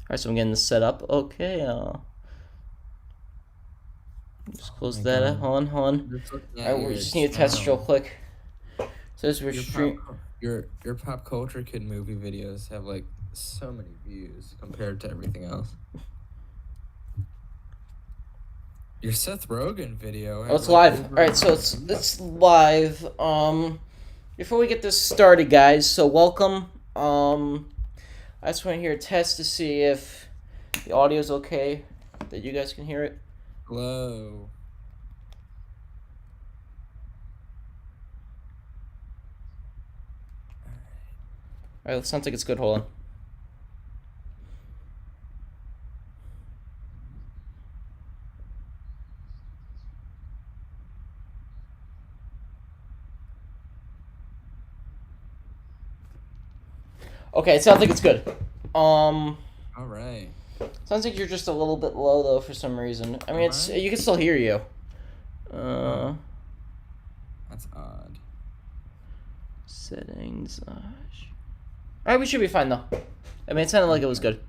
Alright, so I'm getting this set up. Okay, just Oh close my that. god. Hold on. I'm just looking at Alright, we your just need to test real channel. quick. So as we're Your your pop culture kid movie videos have like so many views compared to everything else. Your Seth Rogen video Oh, has it's like live. over Alright, so 100 it's views. it's live. Before we get this started, guys, so welcome. I just want to hear a test to see if the audio's okay, that you guys can hear it. Hello. Alright, it sounds like it's good. Hold on. Okay, it sounds like it's good. All right. Sounds like you're just a little bit low though for some reason. I mean, it's Am I? you can still hear you. That's odd. Settings. Alright, we should be fine though. I mean, it sounded like it was good.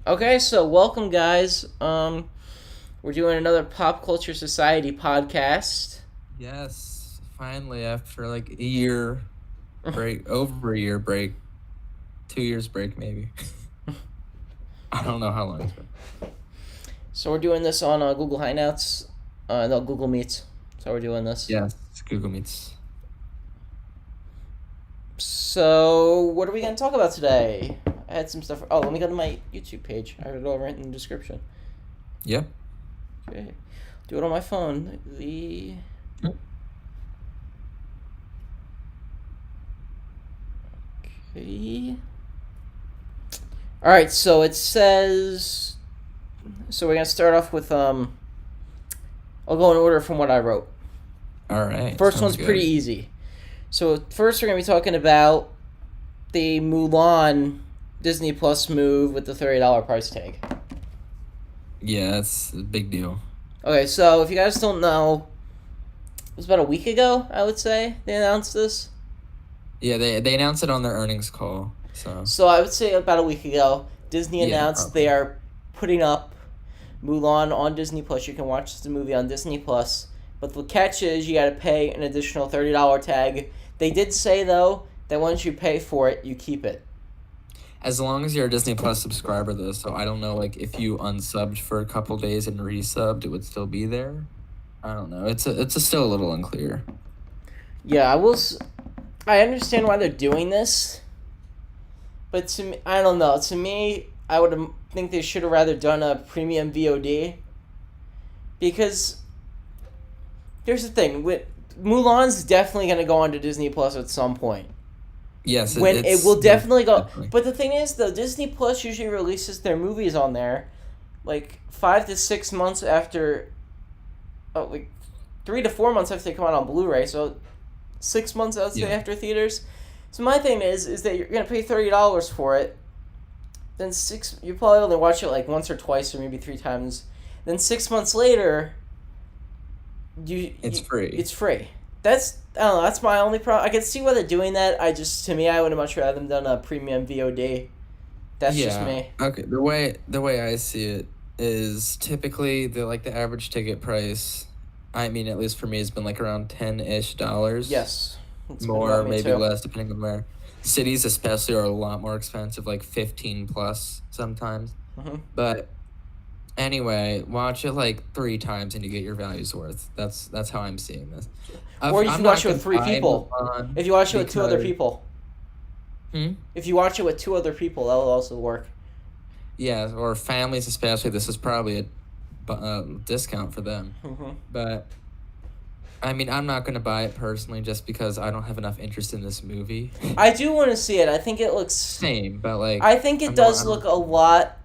Okay, so welcome, guys. We're doing another Pop Culture Society podcast. Yes, finally after like a year break, over a year break, 2 years break maybe. I don't know how long it's been. So we're doing this on Google Hangouts, no, Google Meets. So we're doing this. Yes, Google Meets. So what are we gonna talk about today? I had some stuff. Oh, let me go to my YouTube page. I have it all right in the description. Yep. Okay, do it on my phone. Okay. All right, so it says. So we're gonna start off with I'll go in order from what I wrote. All right. First sounds one's pretty good. easy. So first we're gonna be talking about the Mulan Disney Plus move with the $30 price tag. Yeah, that's a big deal. Okay, so if you guys don't know, it was about a week ago, I would say, they announced this. Yeah, they announced it on their earnings call. So So I would say about a week ago, Disney yeah, announced probably. they are putting up Mulan on Disney Plus. You can watch the movie on Disney Plus, but the catch is you got to pay an additional $30 tag. They did say though that once you pay for it, you keep it. As long as you're a Disney Plus subscriber, though, so I don't know, like if you unsubbed for a couple days and resubbed, it would still be there. I don't know. It's still a little unclear. Yeah, I understand why they're doing this, but to me, I don't know. To me, I would think they should have rather done a premium VOD, because here's the thing: with Mulan's definitely gonna go onto Disney Plus at some point. Yes, When it it's will definitely go, definitely. but the thing is, though, Disney Plus usually releases their movies on there, like 5 to 6 months after, like 3 to 4 months after they come out on Blu-ray. So 6 months, I would say, Yeah. after theaters. So my thing is that you're gonna pay $30 for it. Then you probably only watch it like once or twice or maybe 3 times. Then 6 months later, It's free. it's free. That's, I don't know. That's my only problem. I can see why they're doing that. To me, I would have much rather them done a premium VOD. That's just Yeah. me. Okay. The way I see it is typically the average ticket price. I mean, at least for me, has been like around $10-ish. Yes, it's been More, about me maybe too. less, depending on where. Cities especially are a lot more expensive, like 15 plus sometimes. Hmm. But anyway, watch it like 3 times and you get your value's worth. That's how I'm seeing this. Or you I'm can not watch it with gonna three buy people. Mulan If you watch it with two other because people. hmm? If you watch it with two other people, that will also work. Yeah, or families especially, this is probably a discount for them. Hmm. But I mean, I'm not gonna buy it personally just because I don't have enough interest in this movie. I do want to see it. I think it looks. Same, but like I think it I'm not. does I'm look a lot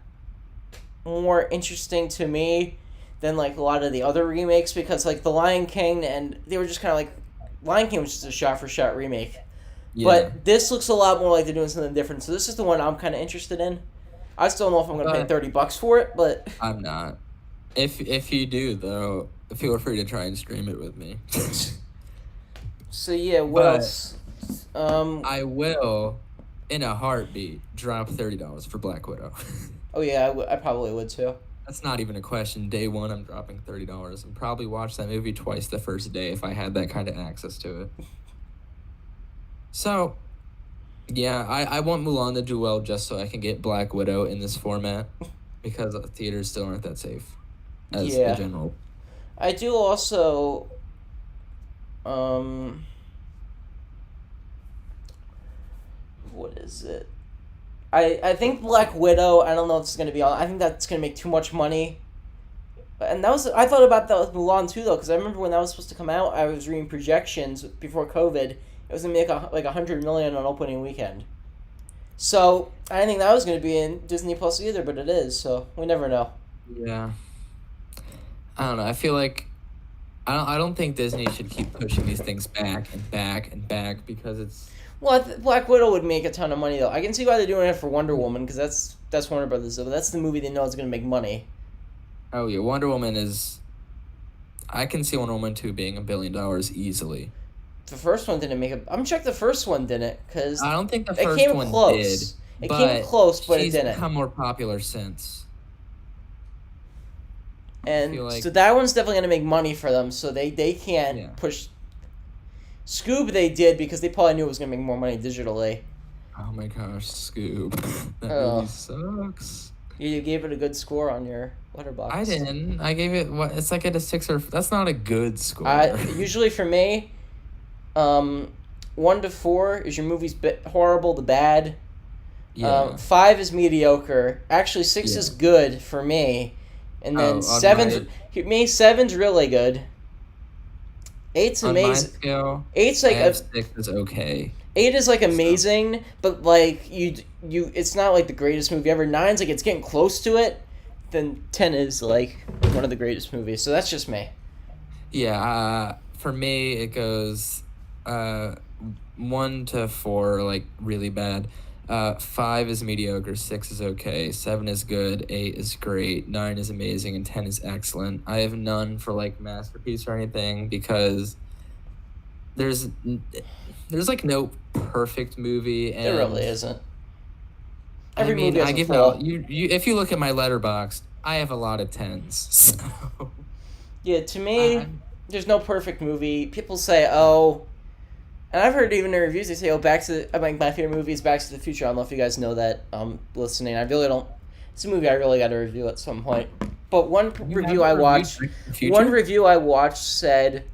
more interesting to me than like a lot of the other remakes, because like the Lion King, and they were just kind of like Lion King was just a shot for shot remake. Yeah, But this looks a lot more like they're doing something different. So this is the one I'm kind of interested in. I still don't know if I'm gonna pay but $30 for it, but I'm not. If you do though, feel free to try and stream it with me. so yeah. What But else? I will in a heartbeat, drop $30 for Black Widow. Oh yeah, I probably would too. That's not even a question. Day one, I'm dropping $30 and probably watch that movie twice the first day if I had that kind of access to it. So, yeah, I want Mulan to do well just so I can get Black Widow in this format because theaters still aren't that safe as a general. I do also, what is it? I think Black Widow, I don't know if it's going to be on. I think that's going to make too much money. And I thought about that with Mulan too, though, because I remember when that was supposed to come out, I was reading projections before COVID. It was going to make like $100 million on opening weekend. So I didn't think that was going to be in Disney Plus either, but it is. So we never know. Yeah. I don't know. I feel like I don't think Disney should keep pushing these things back and back and back because it's. Well, Black Widow would make a ton of money, though. I can see why they're doing it for Wonder Woman, because that's Warner Brothers, but that's the movie they know is going to make money. Oh, yeah. Wonder Woman is... I can see Wonder Woman 2 being $1 billion easily. The first one didn't make it... I'm sure the first one didn't, because... I don't think the first one close. It came close, but it didn't. She's become more popular since. And so that one's definitely going to make money for them, so they can't push... Scoob they did because they probably knew it was going to make more money digitally. Oh my gosh, Scoob. That movie sucks. You gave it a good score on your Letterboxd. I didn't. I gave it, it's like at a 6 or... That's not a good score. Usually for me, 1 to 4 is your movie's horrible to bad. Yeah. 5 is mediocre. Actually, 6 is good for me. And then 7's really good. 8's amazing. On my scale, 8's like 6 is okay. 8 is like amazing, but like you it's not like the greatest movie ever. 9's like it's getting close to it. Then 10 is like one of the greatest movies. So that's just me. Yeah, for me it goes 1 to 4 like really bad. 5 is mediocre, 6 is okay, 7 is good, 8 is great, 9 is amazing, and 10 is excellent. I have none for like masterpiece or anything because there's like no perfect movie. And there really isn't. Every movie has a flaw. You if you look at my Letterboxd, I have a lot of 10s. So yeah, to me, there's no perfect movie. People say, oh. And I've heard even in reviews they say, "Oh, my favorite movie is Back to the Future." I don't know if you guys know that. Listening, I really don't. It's a movie I really got to review at some point. But one review I watched said,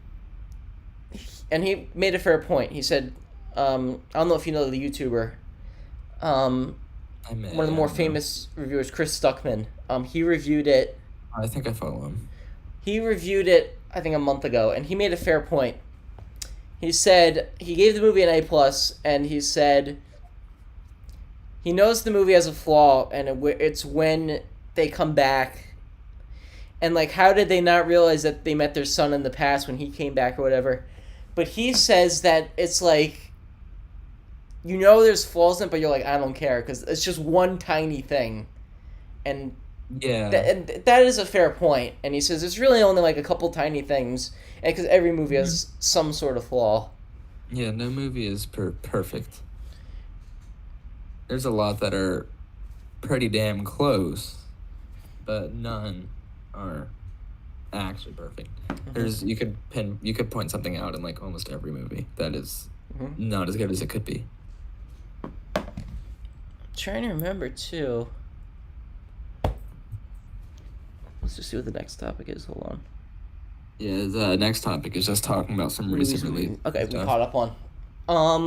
and he made a fair point. He said, I don't know if you know the YouTuber, one of the more famous reviewers, Chris Stuckman. He reviewed it. I think I follow him. He reviewed it, I think, a month ago, and he made a fair point. He said he gave the movie an A+, and he said he knows the movie has a flaw, and it's when they come back. And, like, how did they not realize that they met their son in the past when he came back or whatever? But he says that it's like, you know there's flaws in it, but you're like, I don't care, because it's just one tiny thing. And yeah, that is a fair point. And he says it's really only like a couple tiny things, and because every movie has some sort of flaw. Yeah, no movie is perfect. There's a lot that are pretty damn close, but none are actually perfect. You could point something out in like almost every movie that is not as good as it could be. I'm trying to remember too. Let's just see what the next topic is. Hold on. Yeah, the next topic is just talking about some recent release. Okay, we caught up on. Let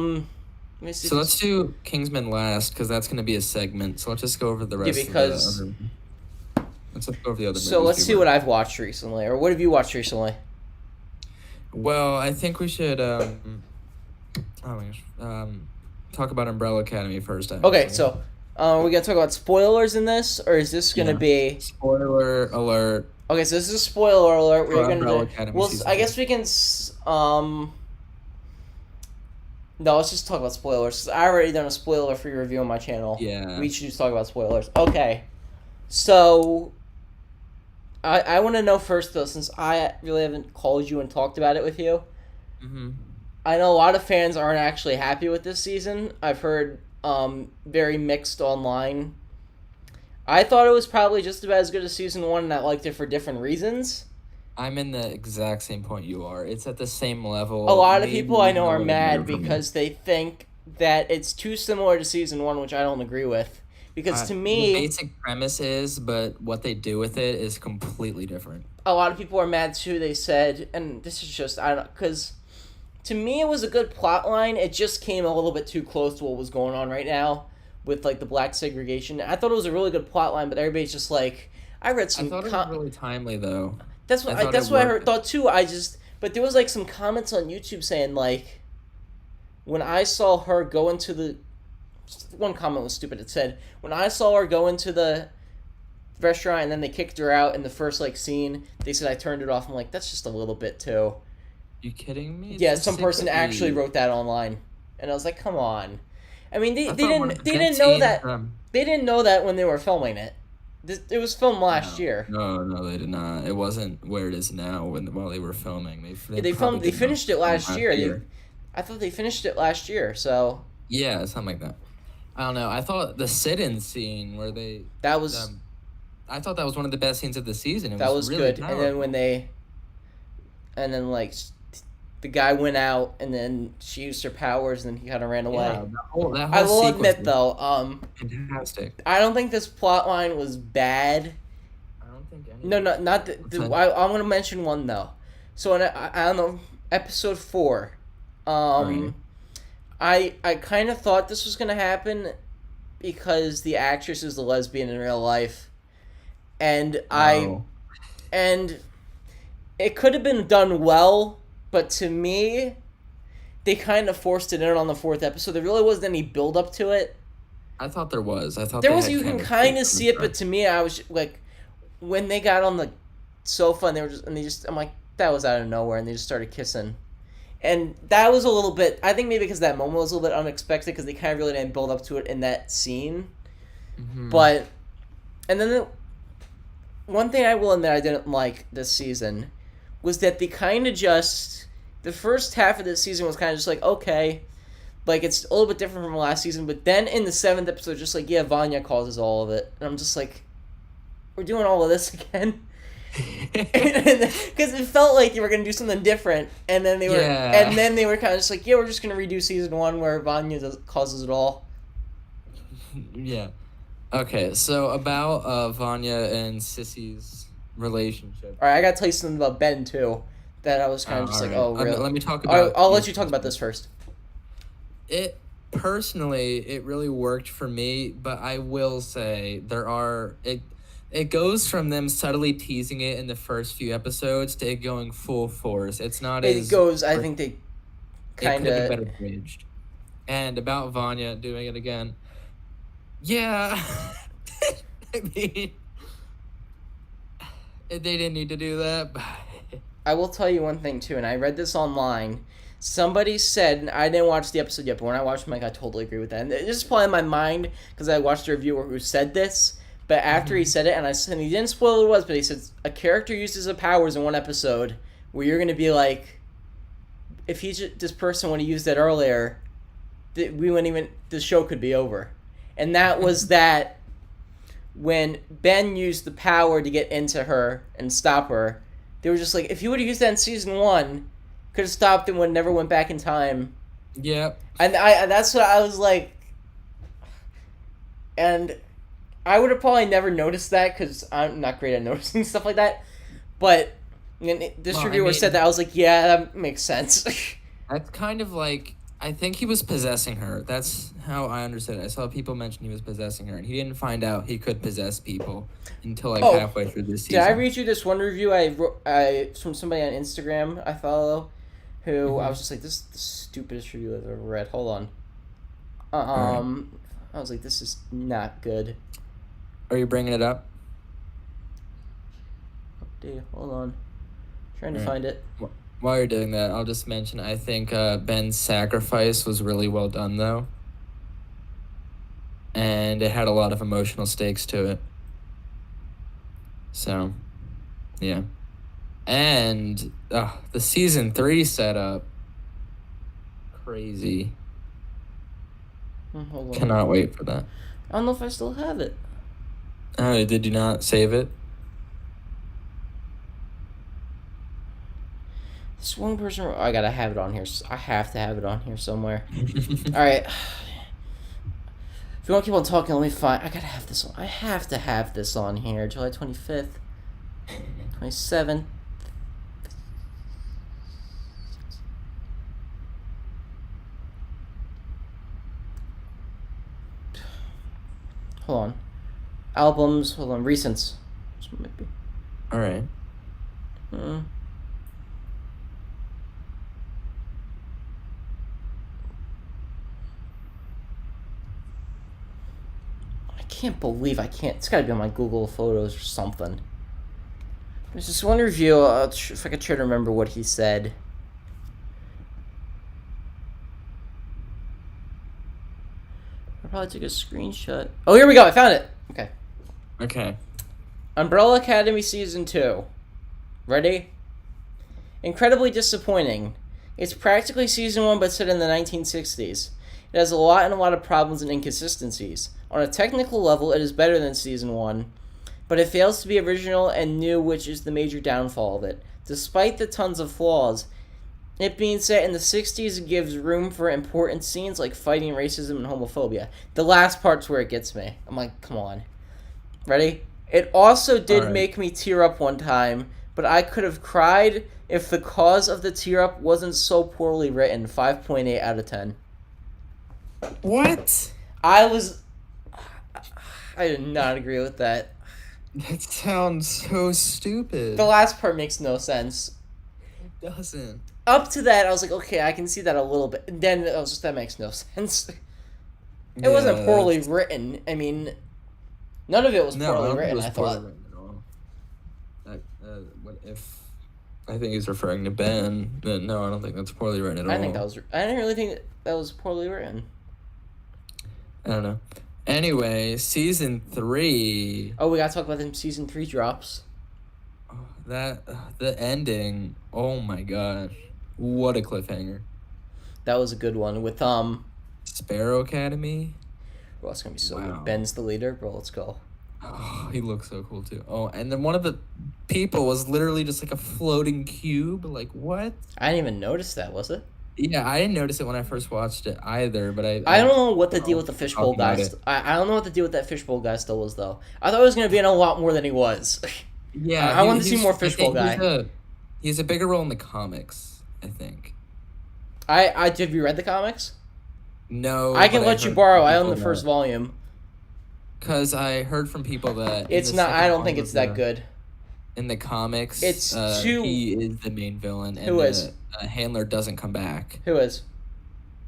me see. So let's do Kingsman last, because that's going to be a segment. So let's just go over the rest of the other. Let's go over the other movies. So let's see what I've watched recently, or what have you watched recently? Well, I think we should talk about Umbrella Academy first. Okay, so are we going to talk about spoilers in this, or is this going to be... Spoiler alert. Okay, so this is a spoiler alert. We're going to do... Well, I guess we can... No, let's just talk about spoilers. I already done a spoiler-free review on my channel. Yeah. We should just talk about spoilers. Okay. So, I want to know first, though, since I really haven't called you and talked about it with you. Mm-hmm. I know a lot of fans aren't actually happy with this season. I've heard very mixed online. I thought it was probably just about as good as season 1, and I liked it for different reasons. I'm in the exact same point you are. It's at the same level. A lot of maybe people I know even a are little better mad for me. because they think that it's too similar to season 1, which I don't agree with. Because to The me, basic premise is, but what they do with it is completely different. a lot of people are mad too. They said, and this is just, I don't, because to me it was a good plot line. It just came a little bit too close to what was going on right now with like the black segregation. I thought it was a really good plot line, but everybody's just like, I read I some. thought it was really timely, though. That's I what thought that's it what worked. thought too. But there was like some comments on YouTube saying like, when I saw her go into the, one comment was stupid. It said, when I saw her go into the restaurant and then they kicked her out in the first like scene, they said I turned it off. I'm like, that's just a little bit too. You kidding me? Yeah, It's some person actually specifically- wrote that online, and I was like, come on. I mean, I thought one of the they best didn't know scenes, that they didn't know that when they were filming it. It was filmed last year. No, they did not. It wasn't where it is now while they were filming. They probably They did finished not it last film year. I thought they finished it last year. So Yeah, something like that. I don't know. I thought the sit-in scene where they that was I thought that was one of the best scenes of the season. It that was really good. And powerful. then like the guy went out, and then she used her powers, and then he kind of ran away. Yeah, that whole I will sequence admit was though, fantastic. I don't think this plot line was bad. I don't think any. No, not the. I'm gonna mention one though. So I don't know, episode 4. Right. I kind of thought this was gonna happen because the actress is the lesbian in real life, and Oh. and it could have been done well, but to me, they kind of forced it in on the 4th episode. There really wasn't any build up to it. I thought there was. I thought There they was, had you can chemistry kind of from see it, the but to me, I was like, when they got on the sofa and I'm like, that was out of nowhere, and they just started kissing. And that was a little bit, I think maybe because that moment was a little bit unexpected, because they kind of really didn't build up to it in that scene. Mhm. But, and then one thing I will admit I didn't like this season was that they kind of just, the first half of this season was kind of just like, okay, like it's a little bit different from last season, but then in the 7th episode, just like, yeah, Vanya causes all of it. And I'm just like, we're doing all of this again? Because it felt like they were gonna do something different, and then they were, Yeah. and then they were kind of just like, yeah, we're just gonna redo season 1 where Vanya causes it all. Yeah. Okay, so about Vanya and Sissy's relationship. All right, I gotta tell you something about Ben too, that I was kind of just like, alright. oh, really? Let me talk All right, about. I'll let you talk about this first. It personally, it really worked for me, but I will say it goes from them subtly teasing it in the first few episodes to it going full force. It's not It as goes, I think they it kind could have been of. better bridged. And about Vanya doing it again, yeah, I mean, they didn't need to do that. But I will tell you one thing too, and I read this online. Somebody said, and I didn't watch the episode yet, but when I watched it, I'm like, I totally agree with that. And this is probably in my mind because I watched a reviewer who said this. But after he said it, and he didn't spoil what it was, but he said a character uses his powers in one episode where you're gonna be like, if this person would have used that earlier, we wouldn't even, the show could be over. And that was that when Ben used the power to get into her and stop her, they were just like, if he would have used that in season 1, could have stopped him and never went back in time. Yep. And that's what I was like. And I would have probably never noticed that because I'm not great at noticing stuff like that. But this reviewer said that. I was like, yeah, that makes sense. That's kind of like, I think he was possessing her. That's how I understood it. I saw people mention he was possessing her, and he didn't find out he could possess people until like halfway through this season. Did I read you this one review I from somebody on Instagram I follow, who I was just like, this is the stupidest review I've ever read. Hold on. I was like, this is not good. Are you bringing it up? Dude, hold on. Trying to find it. While you're doing that, I'll just mention I think Ben's sacrifice was really well done, though. And it had a lot of emotional stakes to it. So, yeah. And the season 3 setup, crazy. Hold on. Cannot wait for that. I don't know if I still have it. Oh, did you not save it? This one person... I gotta have it on here. I have to have it on here somewhere. Alright. If you want to keep on talking, let me find... I gotta have this on. I have to have this on here. July 25th. 27th. Hold on. Albums. Hold on. Recents. This might be... Alright. I can't believe I can't... It's gotta be on my Google Photos or something. There's this one review. If I could try to remember what he said. I probably took a screenshot. Oh, here we go. I found it. Okay. Okay. Umbrella Academy Season 2. Ready? Incredibly disappointing. It's practically Season 1 but set in the 1960s. It has a lot of problems and inconsistencies. On a technical level, it is better than Season 1, but it fails to be original and new, which is the major downfall of it. Despite the tons of flaws, it being set in the 60s gives room for important scenes like fighting racism and homophobia. The last part's where it gets me. I'm like, come on. Ready? It also did make me tear up one time, but I could have cried if the cause of the tear up wasn't so poorly written. 5.8 out of 10. What? I did not agree with that. That sounds so stupid. The last part makes no sense. It doesn't. Up to that, I was like, okay, I can see that a little bit. And then I was just, that makes no sense. It wasn't poorly written. I mean, none of it was poorly written, I thought. Written at all. What if... I think he's referring to Ben. No, I don't think that's poorly written at all. I didn't really think that was poorly written. I don't know. Anyway, Season 3... Oh, we gotta talk about them Season 3 drops. The ending, oh my gosh. What a cliffhanger. That was a good one with, Sparrow Academy? Bro, it's gonna be so good. Ben's the leader. Bro, let's go. Oh, he looks so cool, too. Oh, and then one of the people was literally just like a floating cube. Like, what? I didn't even notice that, was it? Yeah, I didn't notice it when I first watched it either, but I don't know what the deal with the fishbowl guy... I don't know what the deal with that fishbowl guy still was, though. I thought he was going to be in a lot more than he was. Yeah. I want to see more fishbowl guy. He's a bigger role in the comics, I think. Have you read the comics? No. I can let you borrow. I own the first volume. Because I heard from people that... It's not... I don't think it's that good. In the comics, it's too... he is the main villain. And Who is? Handler doesn't come back. Who is?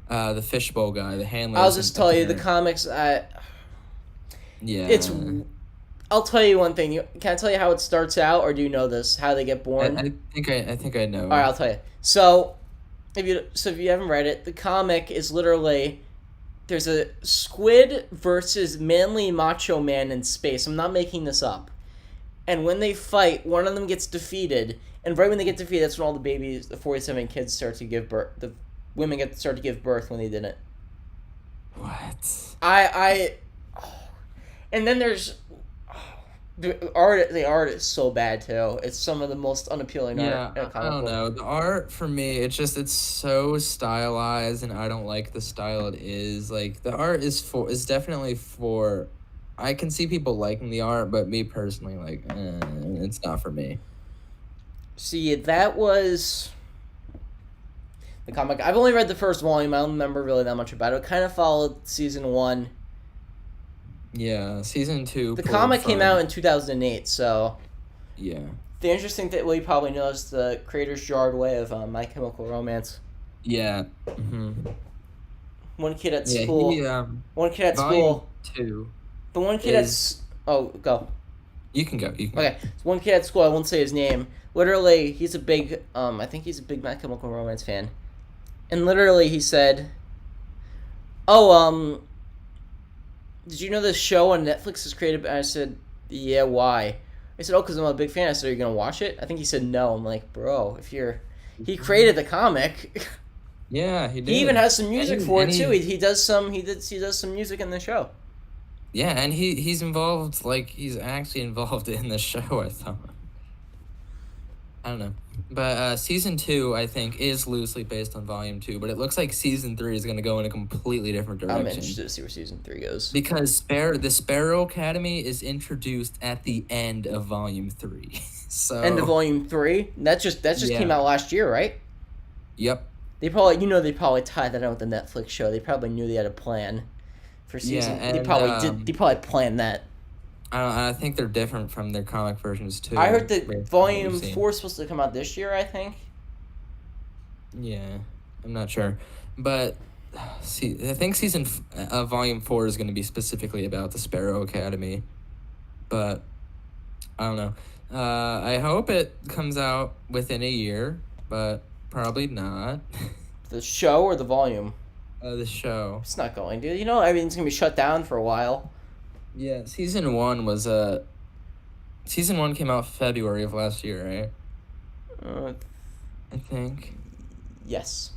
The fishbowl guy, the handler. I'll just tell you, the comics... Yeah. It's... I'll tell you one thing. Can I tell you how it starts out, or do you know this? How they get born? I think I know. All right, I'll tell you. So, if you haven't read it, the comic is literally... There's a squid versus manly macho man in space. I'm not making this up. And when they fight, one of them gets defeated. And right when they get defeated, that's when all the babies, the 47 kids, start to give birth. The women start to give birth when they didn't. What? And then there's... The art is so bad, too. It's some of the most unappealing art in a comic book. I don't know. The art, for me, it's so stylized, and I don't like the style it is. Like, the art is definitely for... I can see people liking the art, but me personally, like, it's not for me. See, that was... the comic. I've only read the first volume. I don't remember really that much about it. It kind of followed Season 1. Yeah, Season 2. The comic came out in 2008, so... Yeah. The interesting thing, well, you probably know, is the creator's jarred way of My Chemical Romance. Yeah. Mm-hmm. One kid at school... one kid at school... 2. The one kid at... Oh, go. You can go. Okay, so one kid at school, I won't say his name. Literally, he's a big... I think he's a big My Chemical Romance fan. And literally, he said... Oh, did you know this show on Netflix is created... And I said, yeah, why? I said, oh, because I'm a big fan. I said, are you going to watch it? I think he said no. I'm like, bro, if you're... He created the comic. Yeah, he did. He even has some music for it too. he- He does some music in the show. Yeah, and he's involved, like, he's actually involved in the show, I thought. I don't know. But season 2, I think, is loosely based on volume 2, but it looks like season 3 is going to go in a completely different direction. I'm interested to see where season 3 goes. Because the Sparrow Academy is introduced at the end of volume 3. So End of volume 3? That just came out last year, right? Yep. They probably tied that in with the Netflix show. They probably knew they had a plan for season. Yeah, They probably planned that. I think they're different from their comic versions too. I heard that volume 4 is supposed to come out this year, I think. Yeah, I'm not sure, but see, I think volume 4 is going to be specifically about the Sparrow Academy, but I don't know. I hope it comes out within a year, but probably not. The show or the volume? The show. It's not going, dude. You know, I mean, it's gonna be shut down for a while. Yeah, season 1 was season 1 came out February of last year, right? I think. Yes.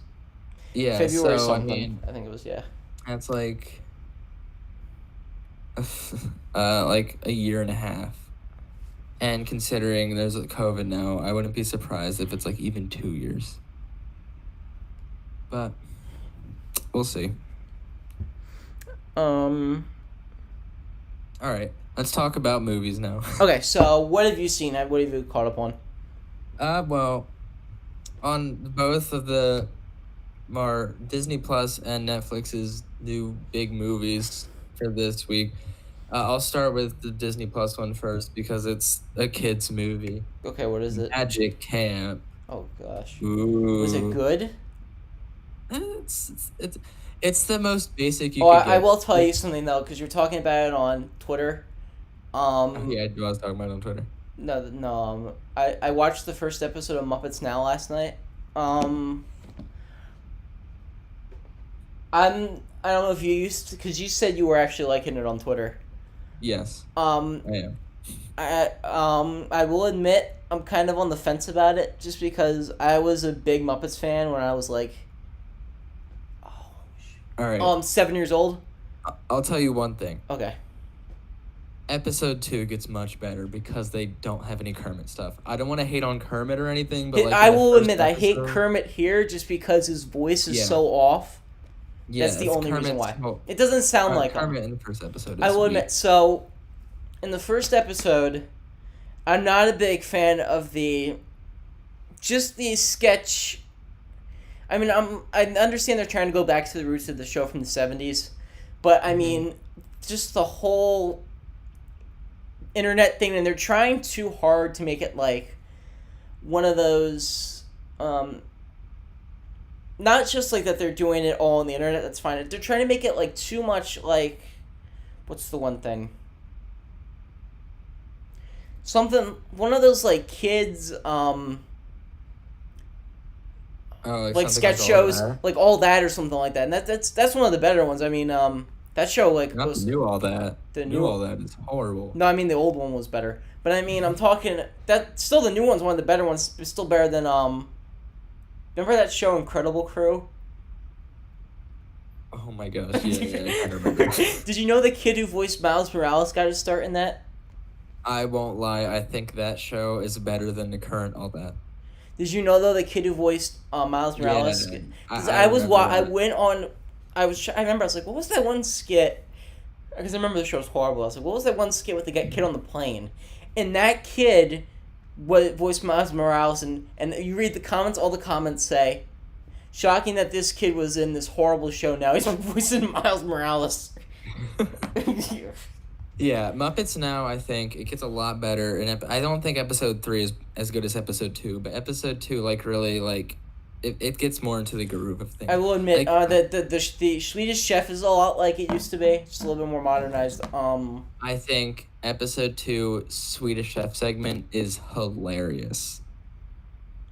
Yeah, February so, something. I mean, I think it was, yeah. that's like like a year and a half. And considering there's a COVID now, I wouldn't be surprised if it's like even 2 years. But we'll see. All right, let's talk about movies now. Okay, so what have you seen? What have you caught up on? Well, on both of the more Disney Plus and Netflix's new big movies for this week, I'll start with the Disney Plus one first because it's a kids movie. Okay, what is it? Magic Camp. Oh gosh. Ooh. Was it good? It's the most basic you could could get. I will tell you something though, because you're talking about it on Twitter. Yeah, I was talking about it on Twitter. No. I watched the first episode of Muppets Now last night. I don't know if you used to, because you said you were actually liking it on Twitter. Yes. I am. I will admit I'm kind of on the fence about it, just because I was a big Muppets fan when I was like, all right. 7 years old. I'll tell you one thing. Okay. Episode 2 gets much better because they don't have any Kermit stuff. I don't want to hate on Kermit or anything, but like I will admit I hate Kermit here just because his voice is so off. Yeah, that's the only reason why. It doesn't sound like Kermit in the first episode. I will admit. So, in the first episode, I'm not a big fan of the sketch. I mean, I understand they're trying to go back to the roots of the show from the 70s, but I mean, just the whole internet thing, and they're trying too hard to make it like one of those, not just like that they're doing it all on the internet, that's fine. They're trying to make it like too much like, what's the one thing? One of those like kids, like sketch shows, like All That or something like that, and that's one of the better ones. I mean, that show like not was New All That. The new All That is horrible. No, I mean the old one was better, but I mean I'm talking that still the new one's one of the better ones. It's still better than remember that show Incredible Crew? Oh my gosh, yeah, I remember. Did you know the kid who voiced Miles Morales got his start in that? I won't lie, I think that show is better than the current All That. Did you know though the kid who voiced Miles Morales? Yeah, I remember I was like, what was that one skit? Because I remember the show was horrible. I was like, what was that one skit with the kid on the plane? And that kid voiced Miles Morales, and you read the comments. All the comments say, "Shocking that this kid was in this horrible show. Now he's voicing Miles Morales." Yeah, Muppets Now, I think, it gets a lot better. And I don't think episode 3 is as good as episode 2, but episode 2, like, really, like, it gets more into the groove of things. I will admit, like, the Swedish Chef is a lot like it used to be, just a little bit more modernized. I think episode 2 Swedish Chef segment is hilarious.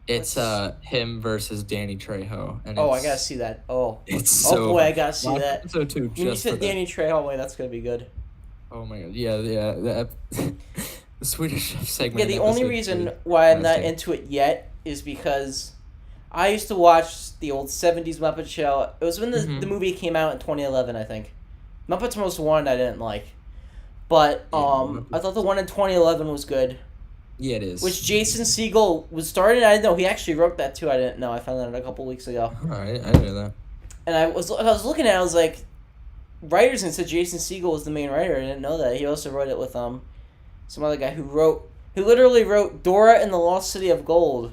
It's him versus Danny Trejo. And I gotta see that. It's so... Oh boy, I gotta see that. Episode 2 just when you said Danny Trejo, wait, that's gonna be good. Oh my god, yeah, the Swedish Chef segment. Yeah, the only reason why I'm not into it yet is because I used to watch the old 70s Muppet Show. It was when Mm-hmm. the movie came out in 2011, I think. Muppets Most Wanted I didn't like. But I thought the one in 2011 was good. Yeah, it is. Which Jason Segel was starting. I didn't know. He actually wrote that too. I didn't know. I found that out a couple weeks ago. Alright, I didn't know that. And I was looking at it, I was like, writers, and said Jason Segel was the main writer. I didn't know that. He also wrote it with some other guy who literally wrote Dora and the Lost City of Gold.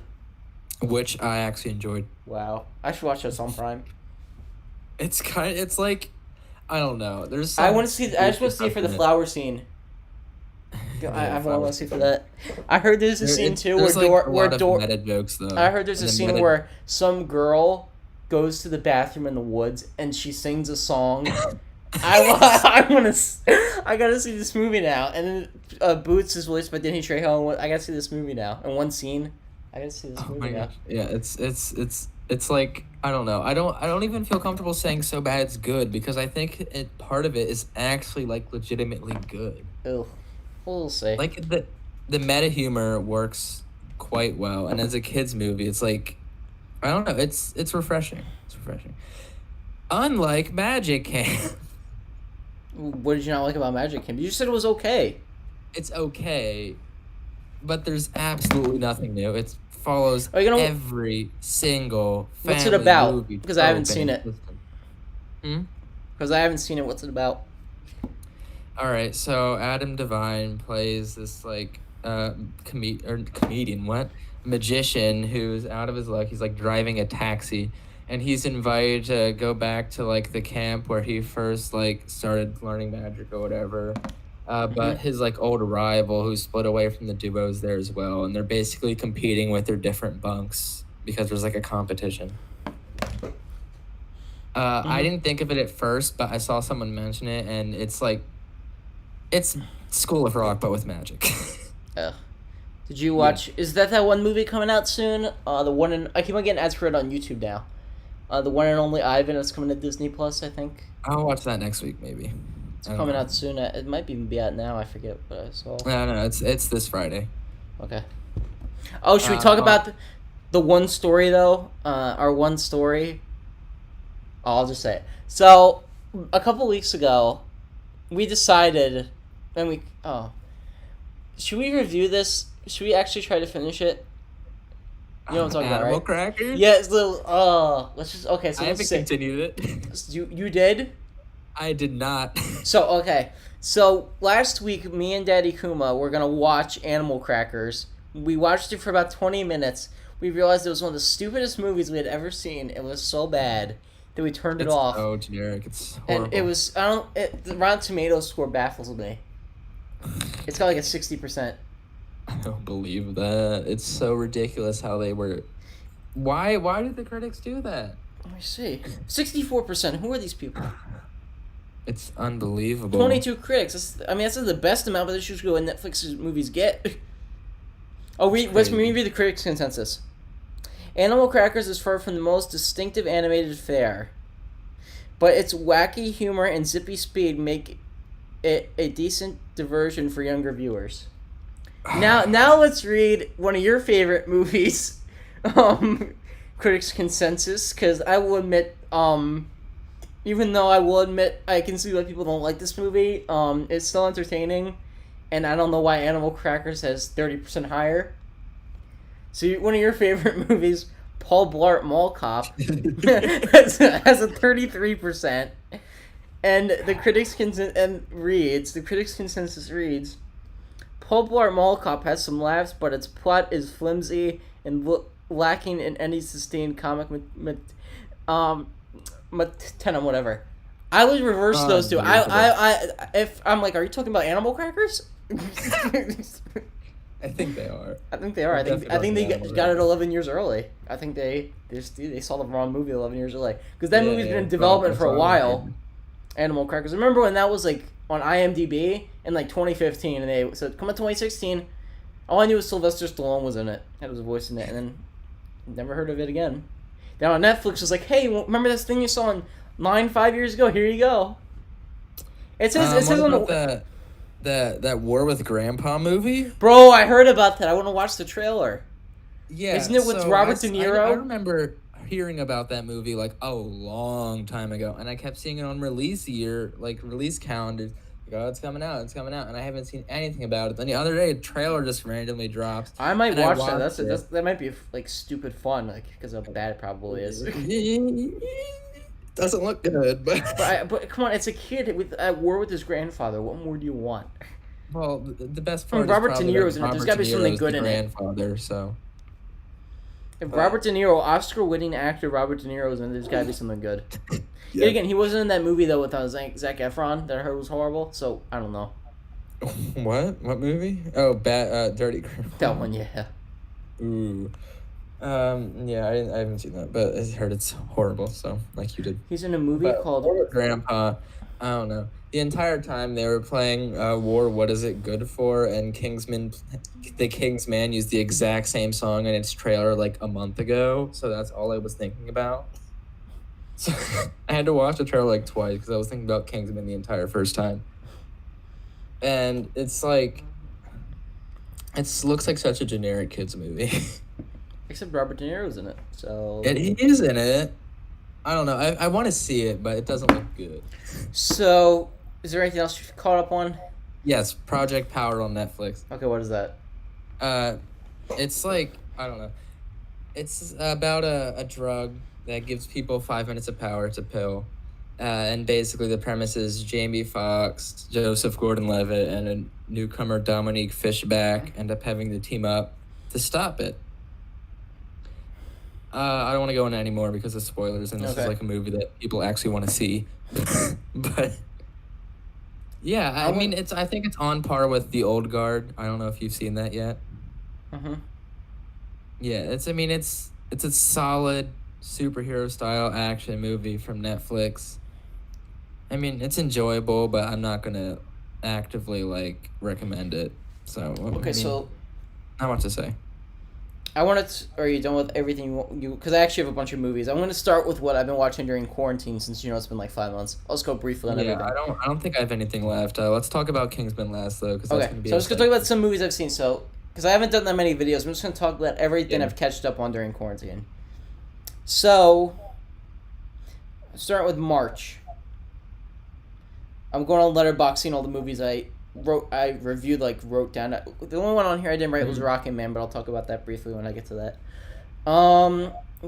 Which I actually enjoyed. Wow. I should watch this on Prime. It's like, I don't know. There's I just want to see it for the flower scene. I want to see for that. I heard there's a scene too where Dora. Meta jokes though. I heard there's a scene where some girl goes to the bathroom in the woods and she sings a song. I gotta see this movie now. And then Boots is voiced by Danny Trejo. I gotta see this movie now. In one scene, I gotta see this movie now. Yeah, it's like, I don't know. I don't even feel comfortable saying so bad it's good, because I think part of it is actually like legitimately good. Ugh. We'll see. Like the meta humor works quite well, and as a kids movie, it's like, I don't know. It's refreshing. It's refreshing. Unlike Magic Camp. What did you not like about Magic Camp? You just said it was okay. It's okay, but there's absolutely nothing new. It follows every single family What's it about? movie. Because I haven't seen it. Hmm? Because I haven't seen it. What's it about? All right, so Adam Devine plays this like magician who's out of his luck. He's like driving a taxi, and he's invited to go back to like the camp where he first like started learning magic or whatever. But his like old rival who split away from the duo is there as well, and they're basically competing with their different bunks because there's like a competition. I didn't think of it at first, but I saw someone mention it, and it's like, it's School of Rock but with magic. Did you watch? Yeah. Is that one movie coming out soon? The one I keep on getting ads for it on YouTube now. The one and only Ivan is coming to Disney Plus, I think. I'll watch that next week, maybe. It's coming out soon. It might even be out now. I forget what I saw. No, it's this Friday. Okay. Oh, should we talk about the one story though? Our one story. I'll just say it. So, a couple weeks ago, we decided, and should we review this? Should we actually try to finish it? You know what I'm talking about, right? Animal Crackers? Yeah, it's let's just, okay, so I haven't continued it. You did? I did not. So last week, me and Daddykuma were gonna watch Animal Crackers. We watched it for about 20 minutes. We realized it was one of the stupidest movies we had ever seen. It was so bad that we turned it off. It's so generic. It's horrible. And it was, the Rotten Tomatoes score baffles me. It's got like a 60%. I don't believe that. It's so ridiculous how they were. Why did the critics do that? Let me see. 64%. Who are these people? It's unbelievable. 22 critics. That's the best amount, but this should go in Netflix's movies get. Let's read the critics' consensus. Animal Crackers is far from the most distinctive animated fare, but its wacky humor and zippy speed make it a decent diversion for younger viewers. Now let's read one of your favorite movies, critics' consensus, because I will admit, even though I can see why people don't like this movie, it's still entertaining, and I don't know why Animal Crackers has 30% higher. So one of your favorite movies, Paul Blart Mall Cop, has a 33%, and the critics' consensus reads, Paul Blart Mall Cop has some laughs, but its plot is flimsy and lacking in any sustained comic whatever. I would reverse those two. If I'm like, are you talking about Animal Crackers? I think they are. I think they are. I think they got it 11 years early. I think they saw the wrong movie 11 years early, because that movie's been in development for a while. Animal Crackers. Remember when that was like on IMDb in like 2015, and they said come in 2016. All I knew was Sylvester Stallone was in it. Had his voice in it, and then never heard of it again. Then on Netflix, was like, hey, remember this thing you saw in 5 years ago? Here you go. It says on the that War with Grandpa movie. Bro, I heard about that. I want to watch the trailer. Yeah, Isn't it with so Robert De Niro? I remember hearing about that movie like a long time ago, and I kept seeing it on release calendars. Like, oh, it's coming out, and I haven't seen anything about it. Then the other day, a trailer just randomly drops. I might and watch I that. That might be like stupid fun, like because of how bad it probably is. Doesn't look good, but but come on, it's a kid at war with his grandfather. What more do you want? well, the best part Robert is De probably Niro's that in it. There's Robert got to be De something Niro's good the in it. grandfather, so. If Robert De Niro, Oscar-winning actor Robert De Niro's in it, there's got to be something good. Yeah. Yet again, he wasn't in that movie though with Zac Efron that I heard was horrible. So I don't know. What? What movie? Oh, Dirty Grandpa. That one, yeah. Ooh. Yeah, I haven't seen that, but I heard it's horrible, so, like you did. He's in a movie called... Grandpa, I don't know. The entire time they were playing War, What Is It Good For? And the Kingsman used the exact same song in its trailer like a month ago, so that's all I was thinking about. So I had to watch the trailer like twice because I was thinking about Kingsman the entire first time. And it's like... It looks like such a generic kids movie. Except Robert De Niro's in it, so... He is in it. I don't know. I want to see it, but it doesn't look good. So, is there anything else you've caught up on? Yes, Project Power on Netflix. Okay, what is that? It's like, I don't know. It's about a drug that gives people 5 minutes of power. It's a pill. And basically the premise is Jamie Foxx, Joseph Gordon-Levitt, and a newcomer Dominique Fishback end up having to team up to stop it. I don't want to go into any more because of spoilers, and this is like a movie that people actually want to see. But yeah, I mean, I think it's on par with The Old Guard. I don't know if you've seen that yet. Mm-hmm. Yeah, it's a solid superhero style action movie from Netflix. I mean, it's enjoyable, but I'm not gonna actively like recommend it. So so not much to say. Are you done with everything you? Because I actually have a bunch of movies. I'm going to start with what I've been watching during quarantine since it's been like 5 months. I'll just go briefly on everything. I don't think I have anything left. Let's talk about Kingsman last though, because that's going to be. So I'm just going to talk about some movies I've seen. So because I haven't done that many videos, I'm just going to talk about everything I've catched up on during quarantine. So starting with March. I'm going on Letterboxd, seeing all the movies I wrote down. The only one on here I didn't write was Rocket Man, but I'll talk about that briefly when I get to that.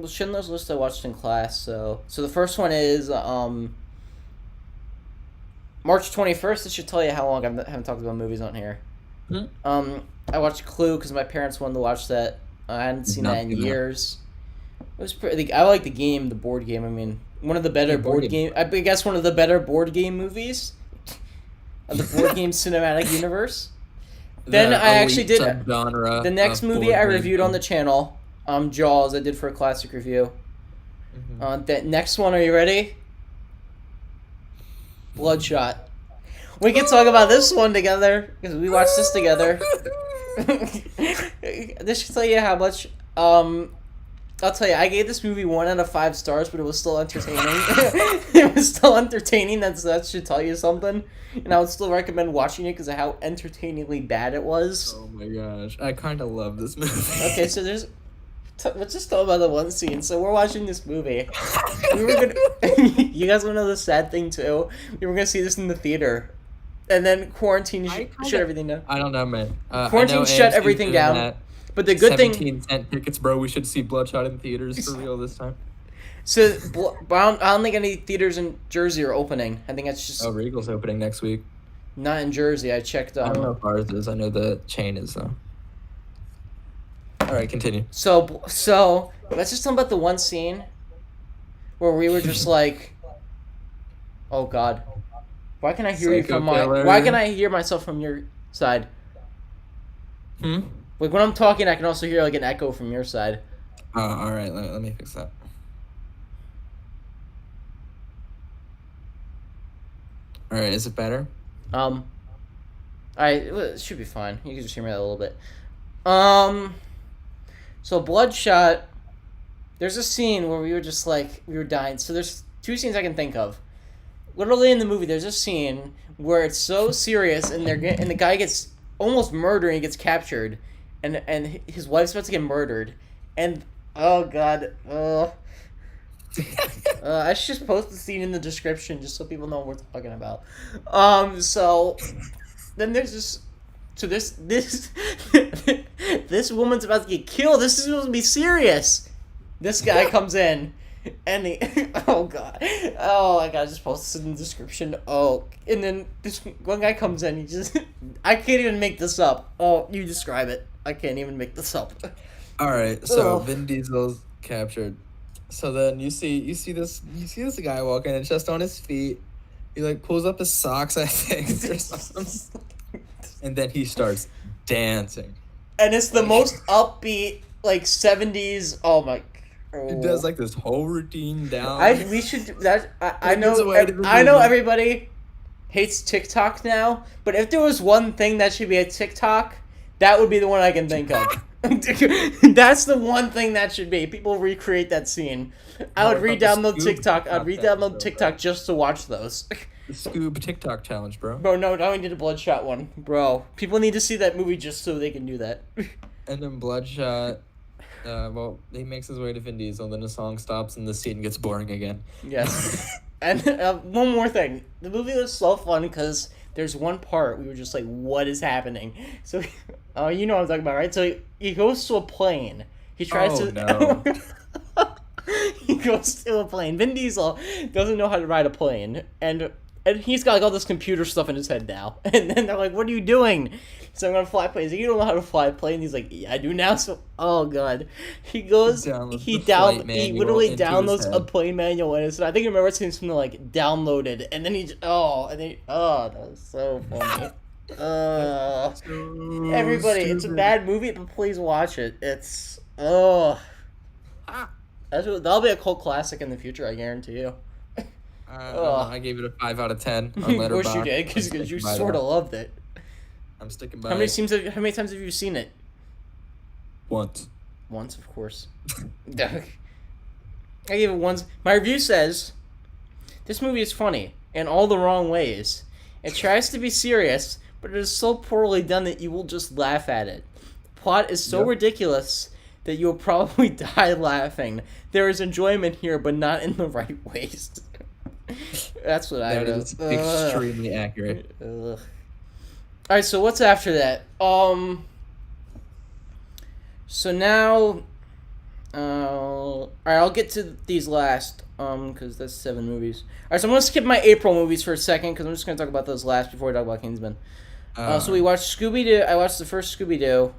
Schindler's List I watched in class. So the first one is March 21st. This should tell you how long I haven't talked about movies on here. I watched Clue because my parents wanted to watch that. I hadn't seen that in years. It was pretty. I like the board game. I mean, one of the better board game. I guess one of the better board game movies of the board game cinematic universe. Then I actually did the next movie I reviewed on the channel, Jaws. I did for a classic review. That next one, are you ready? Bloodshot. We can talk about this one together because we watched this together. This should tell you how much. I'll tell you, I gave this movie 1 out of 5 stars, but it was still entertaining. It was still entertaining. That should tell you something. And I would still recommend watching it because of how entertainingly bad it was. Oh my gosh, I kind of love this movie. Okay, so let's just talk about the one scene. So we're watching this movie. You guys want to know the sad thing too? We were gonna see this in the theater, and then quarantine shut everything down. I don't know, man. Quarantine shut everything down. That. But the good thing... 17-cent tickets, bro. We should see Bloodshot in theaters for real this time. So, I don't think any theaters in Jersey are opening. I think that's just... Oh, Regal's opening next week. Not in Jersey. I checked... I don't know if ours is. I know the chain is, though. Alright, continue. So, let's just talk about the one scene where we were just like... Oh, God. Why can I hear you from Why can I hear myself from your side? Like, when I'm talking, I can also hear, like, an echo from your side. Oh, alright. Let me fix that. Alright, is it better? It should be fine. You can just hear me a little bit. So, Bloodshot, there's a scene where we were dying. So, there's 2 scenes I can think of. Literally in the movie, there's a scene where it's so serious, and the guy gets almost murdered, and he gets captured. And his wife's about to get murdered, And oh god, I should just post the scene in the description just so people know what we're talking about. So then there's this. So this this woman's about to get killed. This is supposed to be serious. This guy comes in, and he oh god, I gotta just post this in the description. Oh, and then this one guy comes in. He just I can't even make this up. Oh, you describe it. I can't even make this up. All right, so Vin Diesel's captured. So then you see this guy walking and just on his feet. He like pulls up his socks, I think, or something. And then he starts dancing. And it's the most upbeat, like 70s. Oh my. Oh. He does like this whole routine down. We should do that. I know everybody hates TikTok now, but if there was one thing that should be a TikTok, that would be the one I can think of. That's the one thing that should be. People recreate that scene. I would re-download TikTok. I'd re-download TikTok just to watch those. The Scoob TikTok challenge, bro. Bro, no, now we need a Bloodshot one. Bro, people need to see that movie just so they can do that. And then Bloodshot, he makes his way to Vin Diesel, then the song stops and the scene gets boring again. Yes. And one more thing. The movie was so fun because there's one part we were just like, what is happening? So, you know what I'm talking about, right? So he goes to a plane. He tries to... No. He goes to a plane. Vin Diesel doesn't know how to ride a plane. And he's got like all this computer stuff in his head now. And then they're like, what are you doing? So I'm going to fly planes. Like, you don't know how to fly a plane? He's like, yeah, I do now. So, oh, God. He goes, he literally downloads a plane manual. And I think I remember seeing something like downloaded. And then that was so funny. Everybody, it's a bad movie, but please watch it. It's, that'll be a cult classic in the future, I guarantee you. I gave it a 5 out of 10 on Letterboxd. Of course you did, because you sort of loved it. I'm sticking by. How many times have you seen it? Once. Once, of course. I gave it once. My review says, this movie is funny in all the wrong ways. It tries to be serious, but it is so poorly done that you will just laugh at it. The plot is so ridiculous that you will probably die laughing. There is enjoyment here, but not in the right ways. That's what I wrote. That is extremely accurate. Alright, so what's after that? So now... Alright, I'll get to these last, because that's 7 movies. Alright, so I'm going to skip my April movies for a second, because I'm just going to talk about those last before we talk about Kingsman. So we watched Scooby-Doo. I watched the first Scooby-Doo.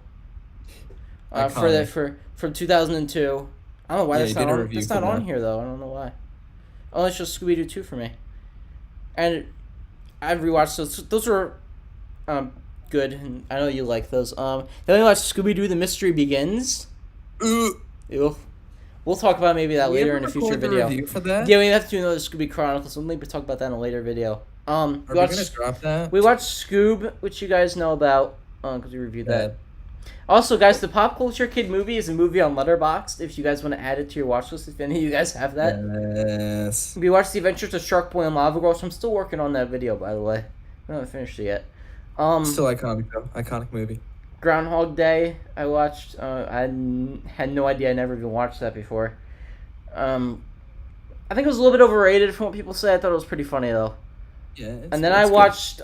From 2002. I don't know why that's not on here, though. I don't know why. Oh, it's just Scooby-Doo 2 for me. And I rewatched those. Those were good, and I know you like those. Then I watched Scooby-Doo The Mystery Begins. Ew. We'll talk about maybe that later in a future video. Review for that? Yeah, we have to do another Scooby Chronicles, so we'll maybe talk about that in a later video. Are we going to drop that? We watched Scoob, which you guys know about, because we reviewed that. Also, guys, the Pop Culture Kid movie is a movie on Letterboxd. If you guys want to add it to your watch list, if any of you guys have that. Yes. We watched The Adventures of Shark Boy and Lava Girl, so I'm still working on that video, by the way. I haven't finished it yet. Still iconic, though. Iconic movie. Groundhog Day, I watched. I had no idea. I never even watched that before. I think it was a little bit overrated from what people say. I thought it was pretty funny, though. Yeah. And then I watched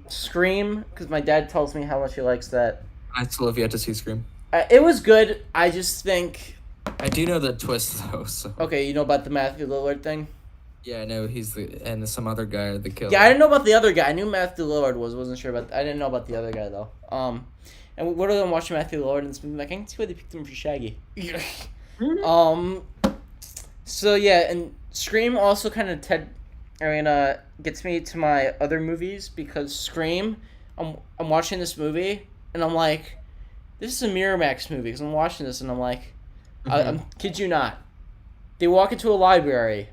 Scream, because my dad tells me how much he likes that. I still have yet to see Scream. It was good. I just think... I do know the twist, though, so... Okay, you know about the Matthew Lillard thing? Yeah, I know he's and some other guy, the killer. Yeah, I didn't know about the other guy. I knew Matthew Lillard wasn't sure about... I didn't know about the other guy, though. And what are they watching Matthew Lillard in this movie? Like, I can see why they picked him for Shaggy. So, yeah, and Scream also kind of gets me to my other movies, because Scream, I'm watching this movie... And I'm like, this is a Miramax movie, because I'm watching this, and I'm like, I kid you not. They walk into a library.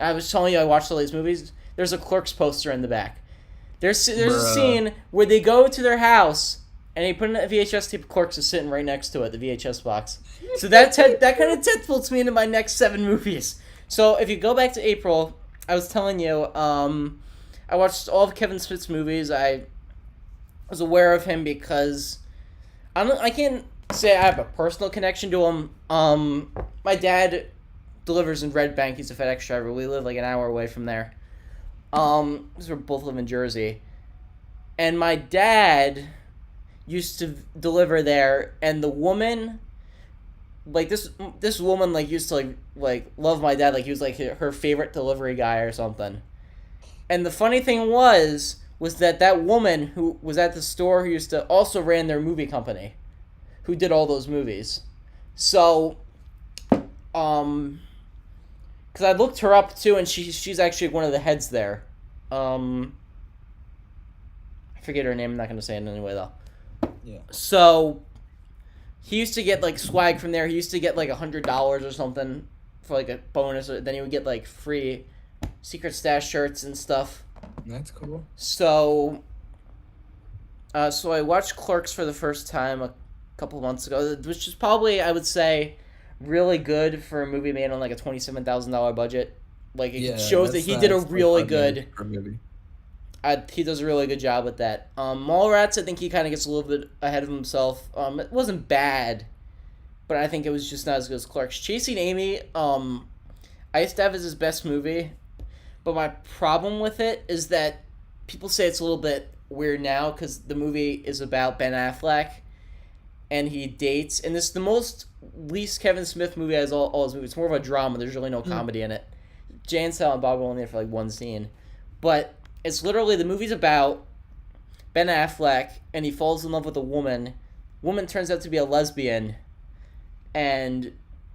I was telling you I watched all these movies. There's a Clerks poster in the back. There's a scene where they go to their house, and they put in a VHS tape. Clerks is sitting right next to it, the VHS box. So that kind of tentpoles me into my next 7 movies. So if you go back to April, I was telling you, I watched all of Kevin Smith's movies. I was aware of him because I can't say I have a personal connection to him. My dad delivers in Red Bank. He's a FedEx driver. We live like an hour away from there. Because we both live in Jersey, and my dad used to deliver there, and the woman, like this woman, like used to like love my dad, like he was like her favorite delivery guy or something. And the funny thing was that woman who was at the store who used to also ran their movie company, who did all those movies. So, because I looked her up too, and she's actually one of the heads there. I forget her name. I'm not gonna say it anyway though. Yeah. So he used to get like swag from there. He used to get like $100 or something for like a bonus. Then he would get like free Secret Stash shirts and stuff. That's cool. So, so I watched Clerks for the first time a couple months ago, which is probably, I would say, really good for a movie made on like a $27,000 budget. Like it shows that he did a really good. Movie. He does a really good job with that. Mallrats, I think he kind of gets a little bit ahead of himself. It wasn't bad, but I think it was just not as good as Clerks. Chasing Amy, I used to have as his best movie, but my problem with it is that people say it's a little bit weird now because the movie is about Ben Affleck, and he dates, and this is the most least Kevin Smith movie as all his movies. It's more of a drama. There's really no comedy in it. Jay and Silent Bob were only there for like one scene, but it's literally the movie's about Ben Affleck, and he falls in love with a woman. Woman turns out to be a lesbian, and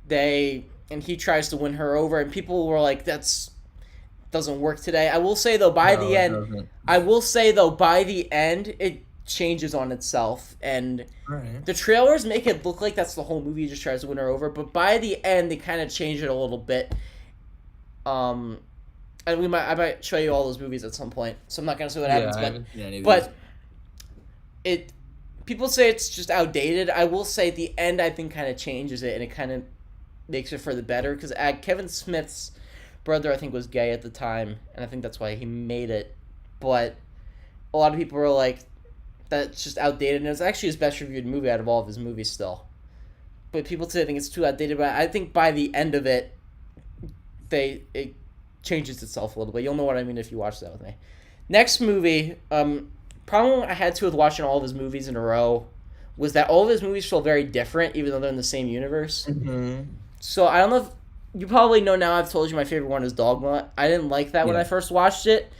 he tries to win her over, and people were like, "That's doesn't work today." I will say though, by the end, it changes on itself, and the trailers make it look like that's the whole movie. He just tries to win her over, but by the end, they kind of change it a little bit. And I might show you all those movies at some point, so I'm not gonna say what happens. But people say it's just outdated. I will say at the end, I think kind of changes it, and it kind of makes it for the better because Kevin Smith's brother, I think, was gay at the time, and I think that's why he made it. But a lot of people were like, "That's just outdated," and it's actually his best reviewed movie out of all of his movies still. But people say I think it's too outdated, but I think by the end of it, it changes itself a little bit. You'll know what I mean if you watch that with me. Next movie, problem I had with watching all of his movies in a row was that all of his movies feel very different, even though they're in the same universe. Mm-hmm. So I don't know if you probably know now. I've told you my favorite one is Dogma. I didn't like that when I first watched it.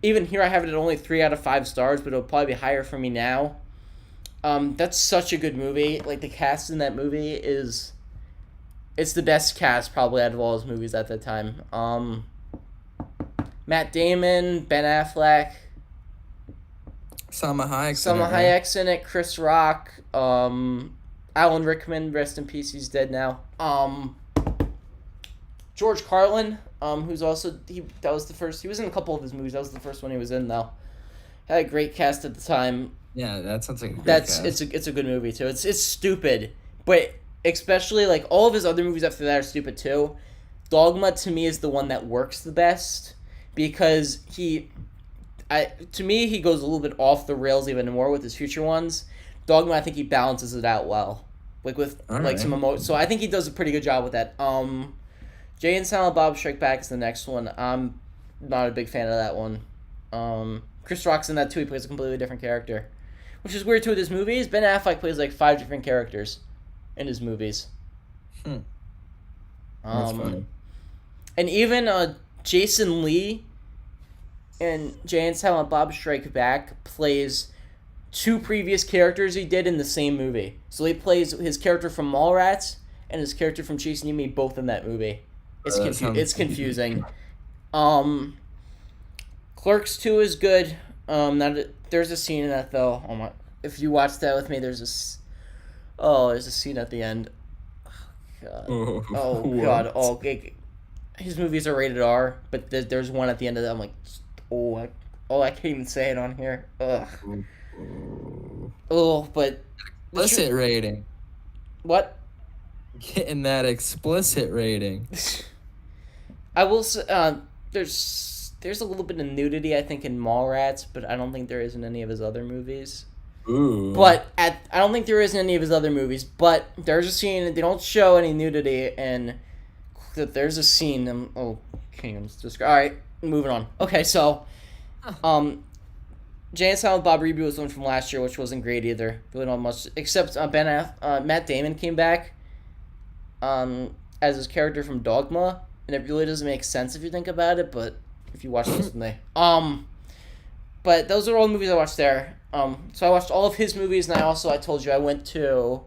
Even here, I have it at only 3 out of 5 stars, but it'll probably be higher for me now. That's such a good movie. Like the cast in that movie it's the best cast probably out of all his movies at that time. Matt Damon, Ben Affleck, Salma Hayek's in it, Chris Rock, Alan Rickman, rest in peace, he's dead now. George Carlin, who's also that was the first. He was in a couple of his movies. That was the first one he was in though. Had a great cast at the time. Yeah, that sounds like a great cast. It's a good movie too. It's stupid, but especially like all of his other movies after that are stupid too. Dogma to me is the one that works the best because to me he goes a little bit off the rails even more with his future ones. Dogma, I think he balances it out well, like with some emotion. So I think he does a pretty good job with that. Jay and Silent Bob Strike Back is the next one. I'm not a big fan of that one. Chris Rock's in that too. He plays a completely different character, which is weird too with his movies. Ben Affleck plays like 5 different characters in his movies. That's funny. And even Jason Lee in Jay and Silent Bob Strike Back plays 2 previous characters he did in the same movie. So he plays his character from Mallrats and his character from Chasing Amy both in that movie. It's confusing. Clerks 2 is good. There's a scene in that though. Oh my! If you watch that with me, there's a scene at the end. Oh god! Oh, his movies are rated R, but there's one at the end of that. I'm like, I can't even say it on here. Ugh. Oh, but explicit rating. What? Getting that explicit rating. I will say, there's a little bit of nudity I think in Mallrats, but I don't think there is in any of his other movies. Ooh. But I don't think there is in any of his other movies. But there's a scene. They don't show any nudity, and there's a scene. Can't even describe. All right, moving on. Okay, so, Jay and Silent Bob reboot was one from last year, which wasn't great either. Really not much, except Matt Damon came back, as his character from Dogma, and it really doesn't make sense if you think about it. But if you watch this with me, but those are all the movies I watched there. So I watched all of his movies, and I told you I went to.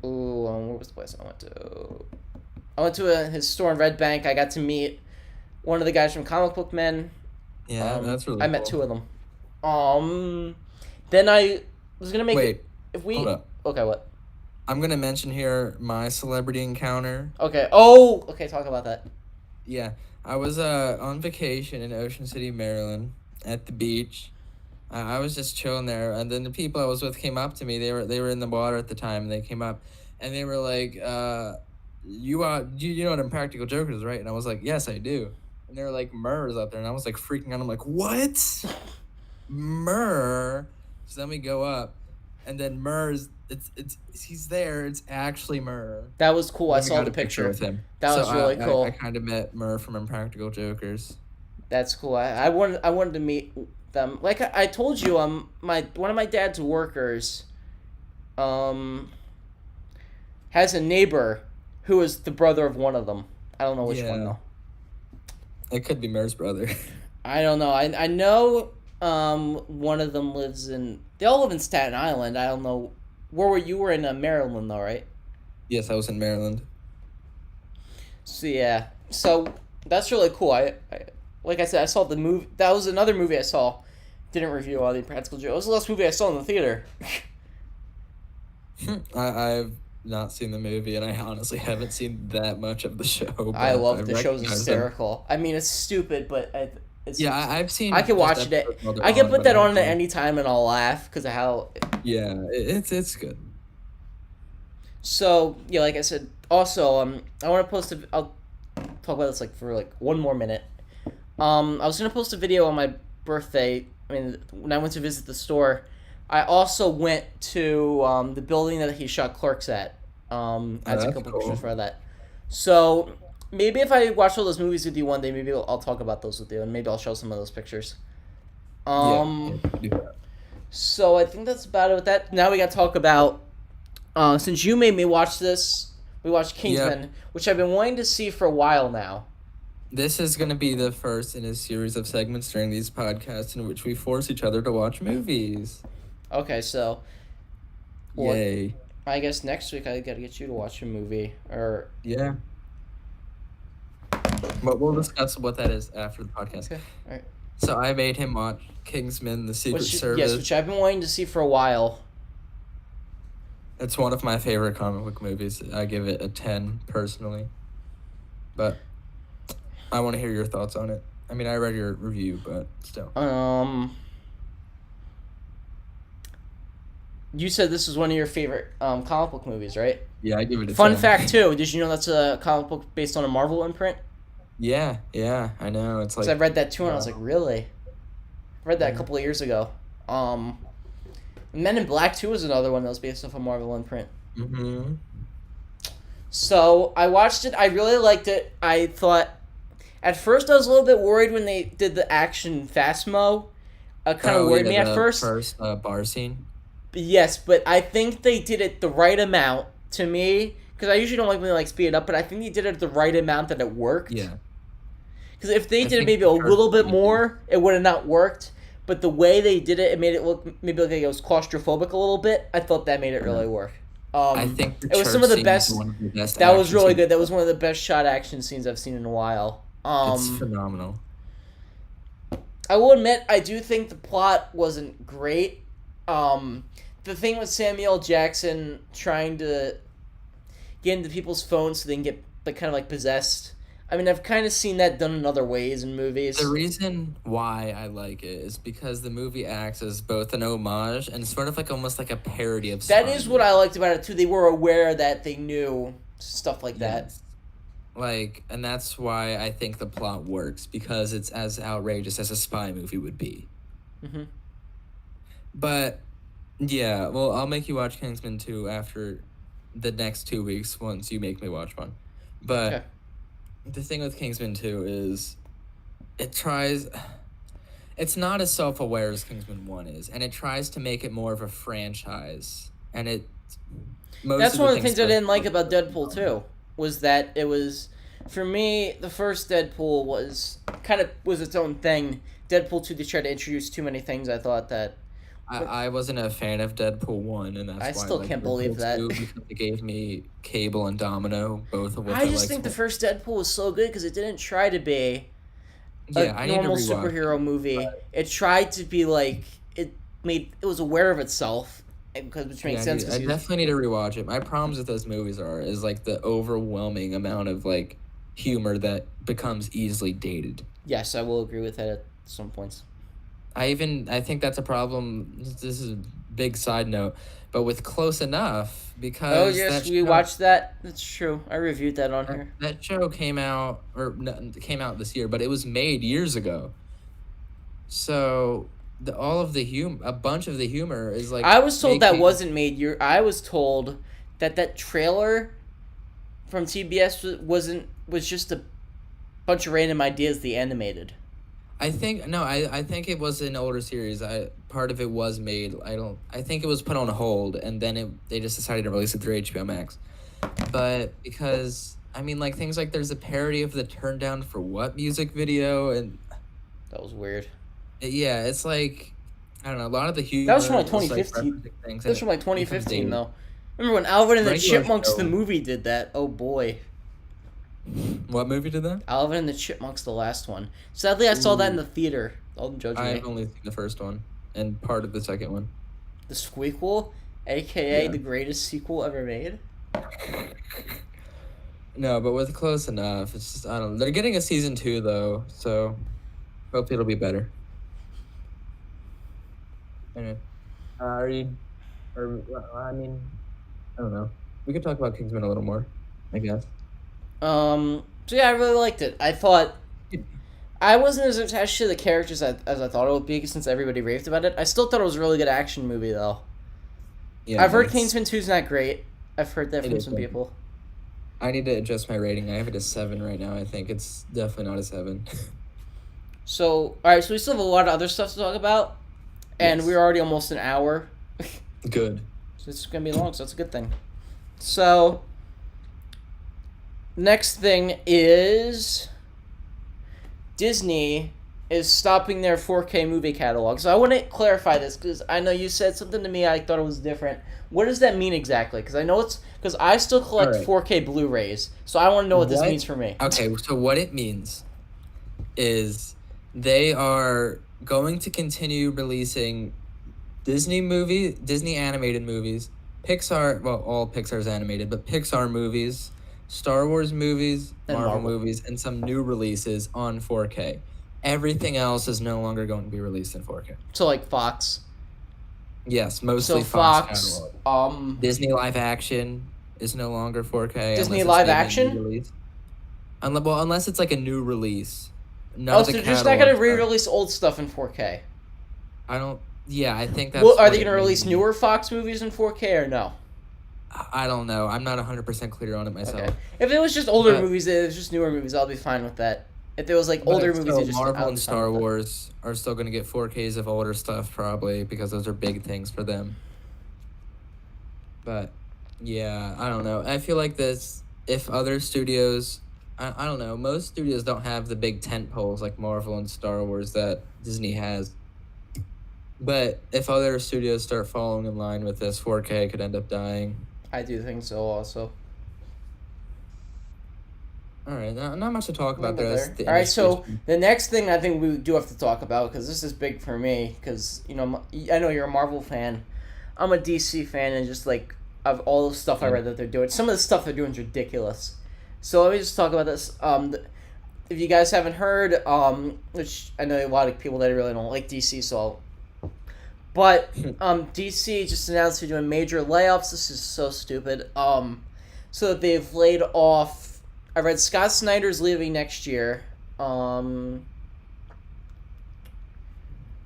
What was the place I went to? I went to his store in Red Bank. I got to meet one of the guys from Comic Book Men. Yeah, that's really I met two of them. Then I was gonna make. Wait, if we. hold up. Okay, what? I'm going to mention here my celebrity encounter. Okay. Oh, okay. Talk about that. Yeah, I was on vacation in Ocean City, Maryland, at the beach. I was just chilling there, and then the people I was with came up to me. They were in the water at the time, and they came up, and they were like, you know what Impractical Jokers, right? And I was like, yes, I do. And they were like, Murr's up there, and I was like freaking out. I'm like, what? Murr? So then we go up, and then Murr's. He's there. It's actually Murr. That was cool. I We saw got the a picture with him. That was really cool. I kind of met Murr from Impractical Jokers. That's cool. I wanted to meet them. Like I told you, one of my dad's workers, has a neighbor who is the brother of one of them. I don't know which one though. It could be Murr's brother. I don't know. I know one of them lives in. They all live in Staten Island. I don't know. Where were you? Were in Maryland though, right? Yes, I was in Maryland. So yeah. So that's really cool. I like I said, I saw the movie. That was another movie I saw. Didn't review all the Impractical Jokers. It was the last movie I saw in the theater. I've not seen the movie, and I honestly haven't seen that much of the show. I love the show's recognize hysterical. I mean, it's stupid, but it's I've seen. I can watch it. I can put that on at any time and I'll laugh because of how. Yeah, it's good. So yeah, like I said, also I want to post a. I'll talk about this for one more minute. I was gonna post a video on my birthday. I mean, when I went to visit the store, I also went to the building that he shot Clerks at. I had a couple pictures for that. So maybe if I watch all those movies with you one day, maybe I'll talk about those with you, and maybe I'll show some of those pictures. Do that. So I think that's about it with that. Now we got to talk about, since you made me watch this, we watched Kingsman, which I've been wanting to see for a while now. This is going to be the first in a series of segments during these podcasts in which we force each other to watch movies. Okay, so. Yay. I guess next week I got to get you to watch a movie. Yeah. But we'll discuss what that is after the podcast. Okay, alright. So I made him watch Kingsman, The Secret Service. Yes, which I've been wanting to see for a while. It's one of my favorite comic book movies. I give it a 10 personally. But I want to hear your thoughts on it. I mean, I read your review, but still. You said this was one of your favorite comic book movies, right? Yeah, I give it a 10. Fun fact, too. Did you know that's a comic book based on a Marvel imprint? Yeah, I know. It's like. Because I read that, too, and I was like, really? I read that a couple of years ago. Men in Black 2 was another one that was based off a Marvel imprint. Mm-hmm. So, I watched it. I really liked it. I thought... At first, I was a little bit worried when they did the action fast-mo. It kind of worried me at first. First bar scene? Yes, but I think they did it the right amount to me. Because I usually don't like when they speed it up, but I think they did it the right amount that it worked. Yeah. Because if they did it maybe a little bit more, it would have not worked. But the way they did it, it made it look like it was claustrophobic a little bit. I thought that made it really work. I think it was some of the best. That was really good. That was one of the best shot action scenes I've seen in a while. It's phenomenal. I will admit, I do think the plot wasn't great. The thing with Samuel Jackson trying to get into people's phones so they can get possessed. I mean, I've kind of seen that done in other ways in movies. The reason why I like it is because the movie acts as both an homage and sort of almost like a parody of That is what I liked about it, too. They were aware that they knew stuff like that. And that's why I think the plot works, because it's as outrageous as a spy movie would be. Mm-hmm. But yeah, well, I'll make you watch Kingsman 2 after the next 2 weeks once you make me watch one. Okay. But the thing with Kingsman 2 is it tries it's not as self-aware as Kingsman 1 is, and it tries to make it more of a franchise. And it most That's of one the of the things things I didn't like about Deadpool 2 was that it was, for me, the first Deadpool was its own thing. Deadpool 2, they tried to introduce too many things. I thought that I wasn't a fan of Deadpool 1, and I that's why I still like can't believe Deadpool that. 2 because it gave me Cable and Domino, both of which I I just like. think the first Deadpool was so good because it didn't try to be a Yeah, I need to normal rewatch it. superhero movie. It tried to be like it was aware of itself, which makes Yeah, sense I because definitely need to rewatch it. My problems with those movies is like the overwhelming amount of like humor that becomes easily dated. yes, I will agree with that at some points. I think that's a problem. This is a big side note, but with Close Enough, Oh because yes, we watched that. That's true. I reviewed that on here. that show came out came out this year, but it was made years ago. So all of the a bunch of the humor is like I was told that making wasn't made. I was told that trailer from TBS was just a bunch of random ideas they animated. I think no, I think it was an older series. Part of it was made. I think it was put on hold, and then they just decided to release it through HBO Max. But because I mean, like things like there's a parody of the "Turn Down for What" music video, and That was weird. yeah, it's like I don't know. A lot of the humor. That was from like is, like, 2015. referencing things, That was from like and it becomes 2015 dated. though. Remember when Alvin and the Regular Chipmunks show. the movie did that? Oh boy. What movie did that? Alvin and the Chipmunks, the last one. Sadly, I saw that in the theater. Don't judge me. I've only seen the first one and part of the second one. The Squeakquel, aka Yeah. the greatest sequel ever made. No, but with Close Enough, it's just I don't know. They're getting a season 2 though, so hopefully it'll be better. Anyway, are you? Or I mean, I don't know. We could talk about Kingsman a little more, I guess. So yeah, I really liked it. I thought I wasn't as attached to the characters as I thought it would be since everybody raved about it. I still thought it was a really good action movie though. Yeah, I've heard it's- Kingsman 2's not great. I've heard that It from is some good. people. I need to adjust my rating. I have it as 7 right now. I think it's definitely not a 7. So alright, so we still have a lot of other stuff to talk about. And Yes. we're already almost an hour. Good. So it's gonna be long, so that's a good thing. So next thing is Disney is stopping their 4K movie catalog. So I want to clarify this because I know you said something to me. I thought it was different. What does that mean exactly? Because I know it's because I still collect Alright. 4K Blu-rays. So I want to know what this What? means for me. Okay, so what it means is they are going to continue releasing Disney animated movies, Pixar, well, all Pixar's animated, but Pixar movies, Star Wars movies, And Marvel Marvel. movies, and some new releases on 4K. Everything else is no longer going to be released in 4K. So like Fox. Yes, So mostly Fox. catalog. Disney live action is no longer 4K. Disney unless it's live maybe a action? new release. Unless it's like a new release. Oh, so they're just not catalog gonna stuff. re-release old stuff in 4K. I don't. Yeah, I think that's. Well, are what they it gonna release means. newer Fox movies in 4K or no? I don't know. I'm not 100% clear on it myself. Okay. If it was just older But- movies, if it was just newer movies, I'll be fine with that. If there was like But older still, movies, I Marvel would and be fine Star with that. Wars are still going to get 4Ks of older stuff probably because those are big things for them. But yeah, I don't know. I feel like this. If other studios, I don't know. Most studios don't have the big tent poles like Marvel and Star Wars that Disney has. But if other studios start following in line with this, 4K could end up dying. I do think so. Also. All right, not much to talk about there. That's the All right, so industry. the next thing I think we do have to talk about because this is big for me because I know you're a Marvel fan, I'm a DC fan and just like of all the stuff I read that they're doing, some of the stuff they're doing is ridiculous. So let me just talk about this. If you guys haven't heard, which I know a lot of people that really don't like DC, but DC just announced they're doing major layoffs. This is so stupid. So they've laid off. I read Scott Snyder's leaving next year.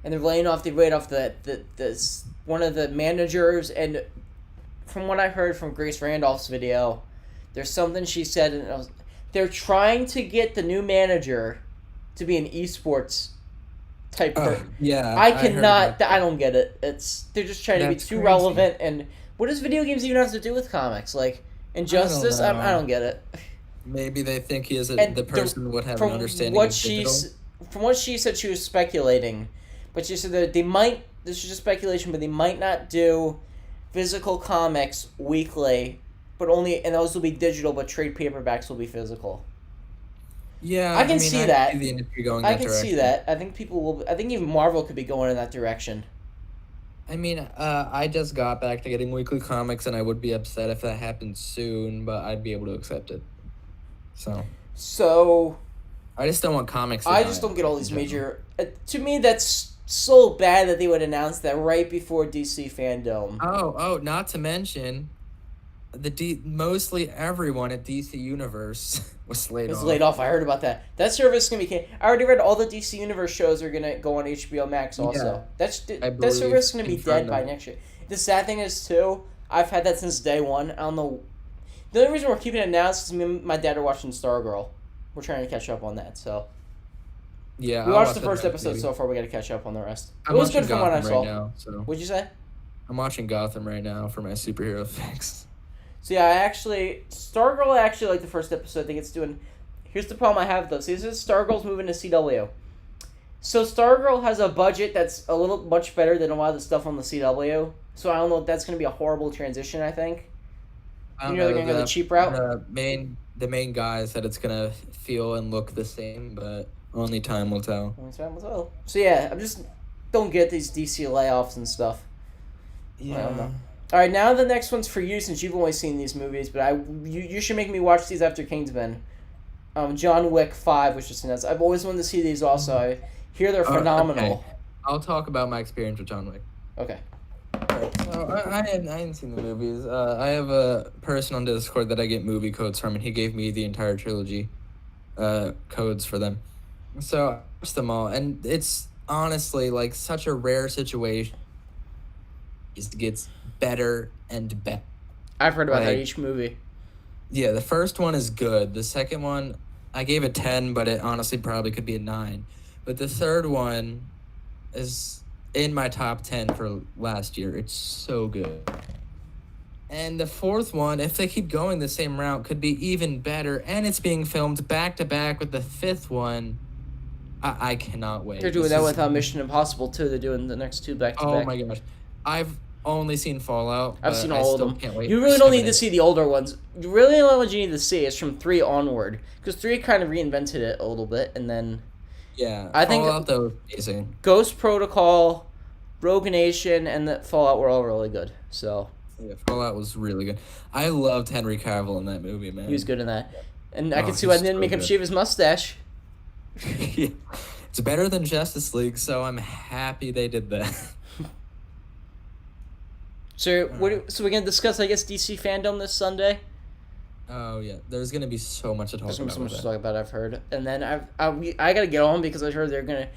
and they're laying off. They laid off the one of the managers, and from what I heard from Grace Randolph's video, there's something she said, and they're trying to get the new manager to be an esports type person. Yeah, I cannot. I don't get it. They're just trying to be too relevant. And what does video games even have to do with comics? Like Injustice, I don't get it. Maybe they think he is the person would have an understanding of digital. From what she said, she was speculating, but she said that they might. This is just speculation, but they might not do physical comics weekly, but only, and those will be digital, but trade paperbacks will be physical. Yeah, I can see that. See the industry going I that can direction. see that. I think people will. I think even Marvel could be going in that direction. I mean, I just got back to getting weekly comics, and I would be upset if that happened soon, but I'd be able to accept it. So I just don't want comics. I just don't get all these major. To me, that's so bad that they would announce that right before DC Fandom. Oh! Not to mention, mostly everyone at DC Universe was laid off. I heard about that. That service is gonna be. I already read all the DC Universe shows are gonna go on HBO Max. Also, that service is gonna be dead by next year. The sad thing is too, I've had that since day one. I don't know. The only reason we're keeping it now is because me and my dad are watching Stargirl. We're trying to catch up on that. So yeah, we watched the first episode so far. We got to catch up on the rest. It was good from what I saw. Right now, so. What'd you say? I'm watching Gotham right now for my superhero fix. So yeah, Stargirl, I actually like the first episode. I think it's doing. Here's the problem I have though. See, this is Stargirl's moving to CW. So Stargirl has a budget that's a little much better than a lot of the stuff on the CW. So I don't know if that's going to be a horrible transition. I think. They're going to go the cheap route. The main guy said it's going to feel and look the same, but only time will tell. So yeah, I just don't get these DC layoffs and stuff. Yeah. I don't know. All right, now the next one's for you since you've only seen these movies, but you should make me watch these after Kingsman. John Wick 5 was just announced. I've always wanted to see these also. I hear they're phenomenal. Okay. I'll talk about my experience with John Wick. Okay. So I hadn't seen the movies. I have a person on Discord that I get movie codes from, and he gave me the entire trilogy codes for them. So I watched them all, and it's honestly like such a rare situation. It gets better and better. I've heard about that each movie. Yeah, the first one is good. The second one, I gave a 10, but it honestly probably could be a 9. But the third one is in my top 10 for last year. It's so good. And the fourth one, if they keep going the same route, could be even better. And it's being filmed back-to-back with the fifth one. I cannot wait. They're doing that with Mission Impossible, too. They're doing the next two back-to-back. Oh, my gosh. I've only seen Fallout. I've seen all of them. Can't wait. You really don't need to see the older ones. You really only what you need to see is from 3 onward. Because 3 kind of reinvented it a little bit, and then... Yeah, I think Fallout, though, is amazing. Ghost Protocol, Rogue Nation, and the Fallout were all really good, so... Yeah, Fallout was really good. I loved Henry Cavill in that movie, man. He was good in that. And I could see why they didn't make him shave his mustache. Yeah. It's better than Justice League, so I'm happy they did that. So we're going to discuss, I guess, DC Fandom this Sunday? Oh, yeah. There's going to be so much to talk about. There's going to be so much to talk about, I've heard. And then I got to get on because I heard they're going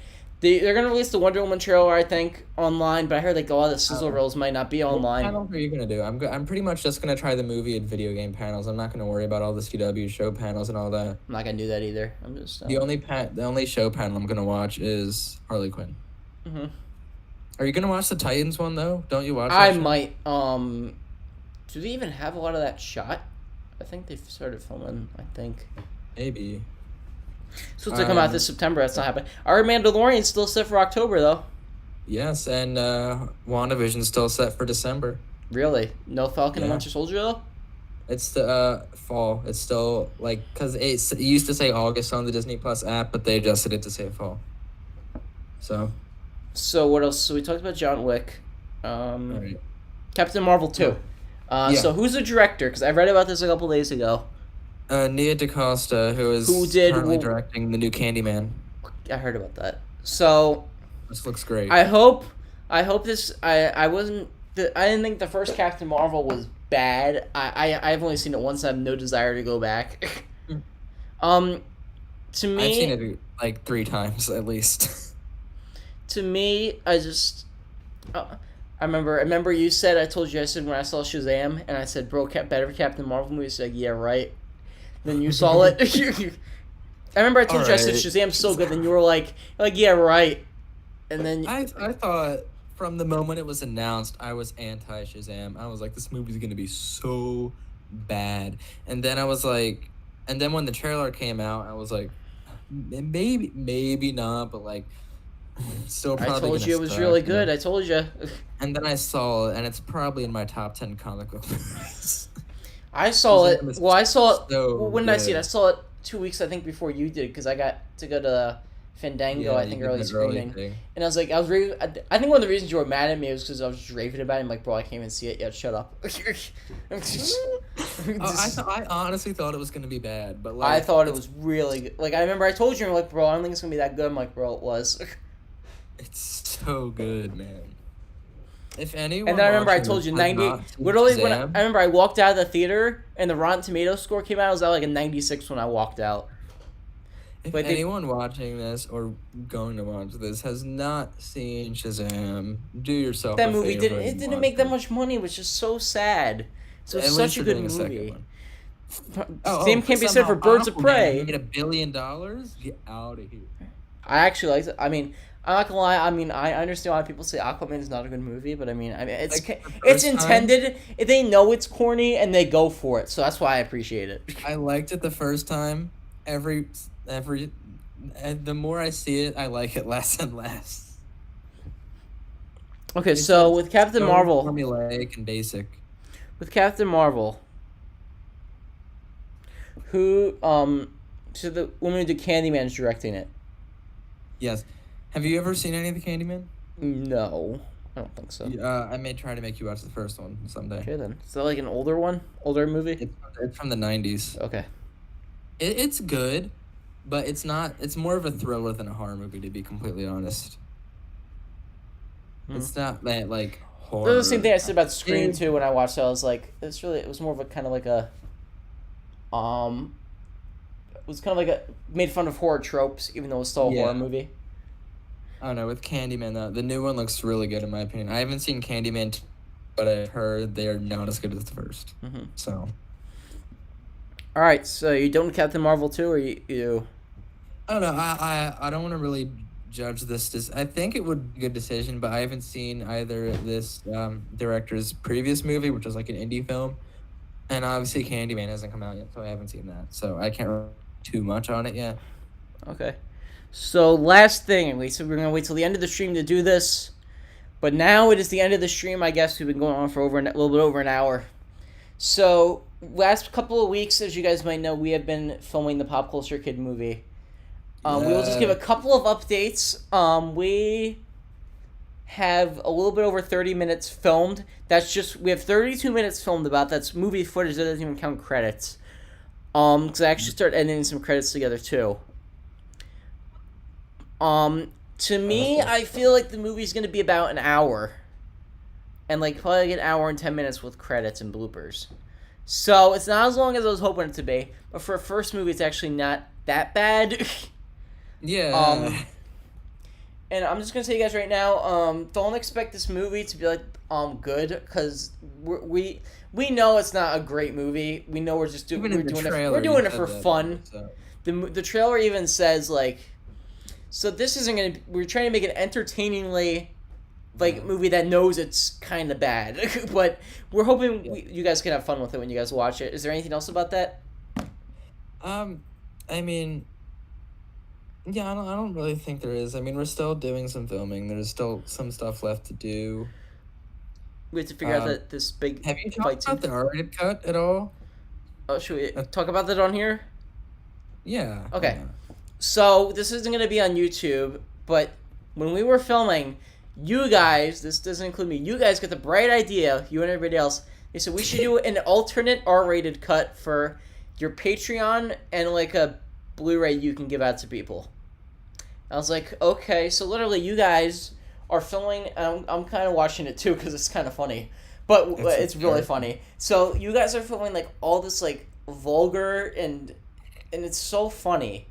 to release the Wonder Woman trailer, I think, online, but I heard like a lot of the sizzle reels might not be online. What panels are you going to do? I'm pretty much just going to try the movie and video game panels. I'm not going to worry about all the CW show panels and all that. I'm not going to do that either. I'm just... The only show panel I'm going to watch is Harley Quinn. Mm-hmm. Are you going to watch the Titans one, though? Don't you watch that I show? might. Do they even have a lot of that shot? I think they've started filming, I think. Maybe. It's supposed to come out this September. That's not happening. Our Mandalorian's still set for October, though. Yes, and WandaVision's still set for December. Really? No Falcon and Winter Soldier, though? It's the fall. It's still, because it used to say August on the Disney Plus app, but they adjusted it to say fall. So what else? So we talked about John Wick. Right. Captain Marvel 2. So who's the director? Because I read about this a couple days ago. Nia DaCosta, who is currently directing the new Candyman. I heard about that. So this looks great. I hope this. I didn't think the first Captain Marvel was bad. I've only seen it once. I have no desire to go back. To me, I've seen it like 3 times at least. to me, I remember you said, I told you, I said when I saw Shazam, and I said, bro, better Captain Marvel movie. You said, yeah, right. Then you saw it. I remember I told you, I said, Shazam's so good. Then you were like, yeah, right. And then I thought from the moment it was announced, I was anti Shazam. I was like, this movie's gonna be so bad. And then I was like, and then when the trailer came out, I was like, maybe not, but like, still probably. I told you it was really good. I told you. And then I saw it, and it's probably in my top 10 comic book movies. I saw it. Well, I saw it. So well, when did I see it? I saw it 2 weeks, I think, before you did, because I got to go to Fandango, I think, early screening. And I was like, I think one of the reasons you were mad at me was because I was just raving about it. I'm like, bro, I can't even see it yet. Shut up. I honestly thought it was gonna be bad, but like I thought it was really good. Like, I remember I told you, you're like, bro, I don't think it's gonna be that good. I'm like, bro, it was. It's so good, man. If anyone, and then I remember I told you 90. Literally, I remember I walked out of the theater and the Rotten Tomatoes score came out. I was at like a 96 when I walked out. If anyone watching this or going to watch this has not seen Shazam, do yourself that a movie favor. It didn't make that much money, which is so sad. So it's such a good movie. Same can't be said for Birds of Prey. Made $1 billion. Get out of here. I actually liked it. I mean, I'm not gonna lie. I mean, I understand why people say Aquaman is not a good movie, but I mean, it's intended. They know it's corny and they go for it, so that's why I appreciate it. I liked it the first time. And the more I see it, I like it less and less. Okay, so with Captain Marvel, formulaic and basic. With Captain Marvel, who so the woman who did Candyman's directing it. Yes. Have you ever seen any of the Candyman? No, I don't think so. I may try to make you watch the first one someday. Okay then. Is that like an older movie? It's from the 90s. Okay. It's good, but it's not. It's more of a thriller than a horror movie, to be completely honest. It's not that like horror. That's the same thing I said about Scream too. When I watched it, I was like, it was more of a kind of like a, it was kind of like a made fun of horror tropes, even though it was still a horror movie. I don't know, with Candyman though, the new one looks really good in my opinion. I haven't seen Candyman, but I've heard they're not as good as the first. Mm-hmm. So. All right, so you done with Captain Marvel too, or you? I don't know. I don't want to really judge this. I think it would be a good decision, but I haven't seen either this director's previous movie, which was like an indie film, and obviously Candyman hasn't come out yet, so I haven't seen that. So I can't really too much on it yet. Okay. So last thing, we said we're gonna wait till the end of the stream to do this, but now it is the end of the stream. I guess we've been going on for a little bit over an hour. So last couple of weeks, as you guys might know, we have been filming the Pop Culture Kid movie. We will just give a couple of updates. We have a little bit over 30 minutes filmed. We have 32 minutes filmed about. That's movie footage. That doesn't even count credits. Because I actually started editing some credits together too. To me, I feel like the movie's going to be about an hour. And like probably like an hour and 10 minutes with credits and bloopers. So it's not as long as I was hoping it to be. But for a first movie, it's actually not that bad. Yeah. And I'm just going to tell you guys right now, don't expect this movie to be like good. Because we know it's not a great movie. We know we're doing it for fun. So. The trailer even says like... So this isn't going to... We're trying to make it entertainingly... like movie that knows it's kind of bad, but we're hoping you guys can have fun with it when you guys watch it. Is there anything else about that? I mean, yeah, I don't really think there is. I mean, we're still doing some filming. There's still some stuff left to do. We have to figure out this big. Have you talked about the R-rated cut at all? Oh, should we talk about that on here? Yeah. Okay. Yeah. So this isn't going to be on YouTube, but when we were filming. You guys, this doesn't include me, you guys got the bright idea, you and everybody else, they said we should do an alternate R-rated cut for your Patreon and like a Blu-ray you can give out to people. I was like, okay, so literally you guys are filming, I'm kind of watching it too because it's kind of funny, but it's really funny. So you guys are filming like all this like vulgar and it's so funny,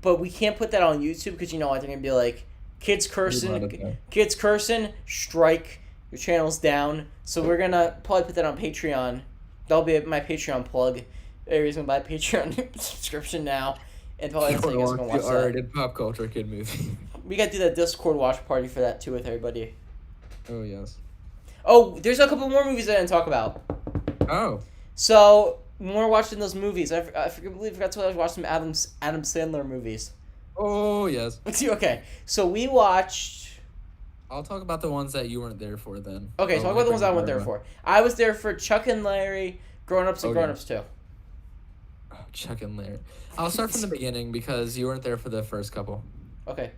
but we can't put that on YouTube because you know what, they're going to be like, Kids Lot of cursing, that. kids cursing, strike. Your channel's down. So we're gonna probably put that on Patreon. That'll be my Patreon plug. Everybody's gonna buy a Patreon subscription now, and probably You that's how you guys are gonna watch the that. R-rated pop culture kid movie. We gotta do that Discord watch party for that too with everybody. Oh yes. Oh, there's a couple more movies I didn't talk about. Oh. So when we're watching those movies, I forgot to watch some Adam Sandler movies. Oh yes. Okay, so we watched. I'll talk about the ones that you weren't there for then. Okay, talk about the ones I went there for. I was there for Chuck and Larry, Grown Ups and Grown Ups 2. Oh, Chuck and Larry. I'll start from the beginning because you weren't there for the first couple. Okay.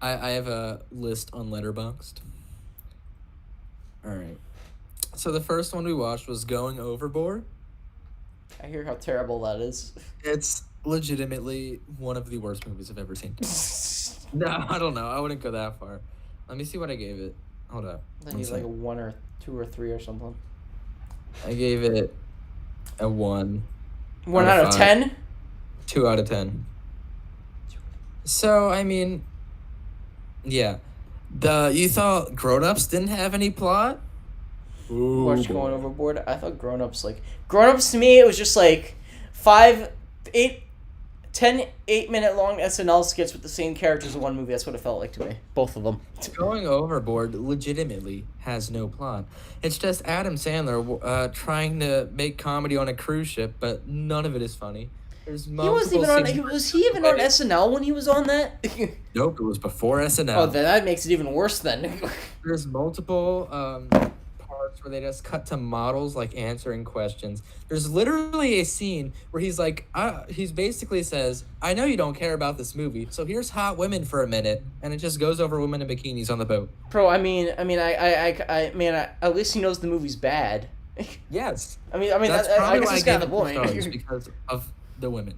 I have a list on Letterboxd. All right. So the first one we watched was Going Overboard. I hear how terrible that is. It's legitimately one of the worst movies I've ever seen. No, I don't know. I wouldn't go that far. Let me see what I gave it. Hold up. I need like a 1 or 2 or 3 or something. I gave it a 1. 1 out of 10? 2 out of 10. So, I mean, yeah. You thought Grown Ups didn't have any plot? Ooh, Watch Going Overboard. I thought Grown Ups to me, it was just like 10 8-minute long SNL skits with the same characters in one movie. That's what it felt like to me. Both of them. Going Overboard legitimately has no plot. It's just Adam Sandler trying to make comedy on a cruise ship, but none of it is funny. There's He wasn't even on. Was he even on SNL when he was on that? Nope, it was before SNL. Oh, then that makes it even worse. Then There's multiple parts where they just cut to models like answering questions. There's literally a scene where he's like, he's basically says, "I know you don't care about this movie, so here's hot women for a minute," and it just goes over women in bikinis on the boat. Bro, I mean, at least he knows the movie's bad. Yes. I guess that's kind of the point. Because of the women.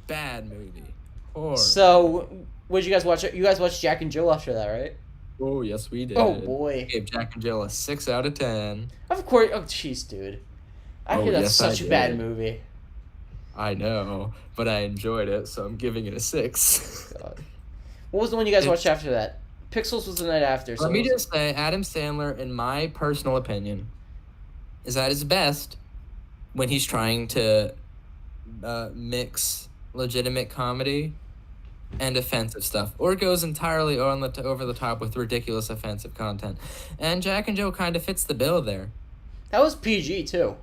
Bad movie. Horrible. So, what did you guys watch? You guys watched Jack and Jill after that, right? Oh, yes, we did. Oh, boy. We gave Jack and Jill a 6 out of 10. Of course. Oh, jeez, dude. I hear that's such a bad movie. I know, but I enjoyed it, so I'm giving it a 6. God. What was the one you guys watched after that? Pixels was the night after. So let me just say, Adam Sandler, in my personal opinion, is at his best when he's trying to mix legitimate comedy and offensive stuff, or goes entirely over the top with ridiculous offensive content. And Jack and Jill kind of fits the bill there. That was PG too.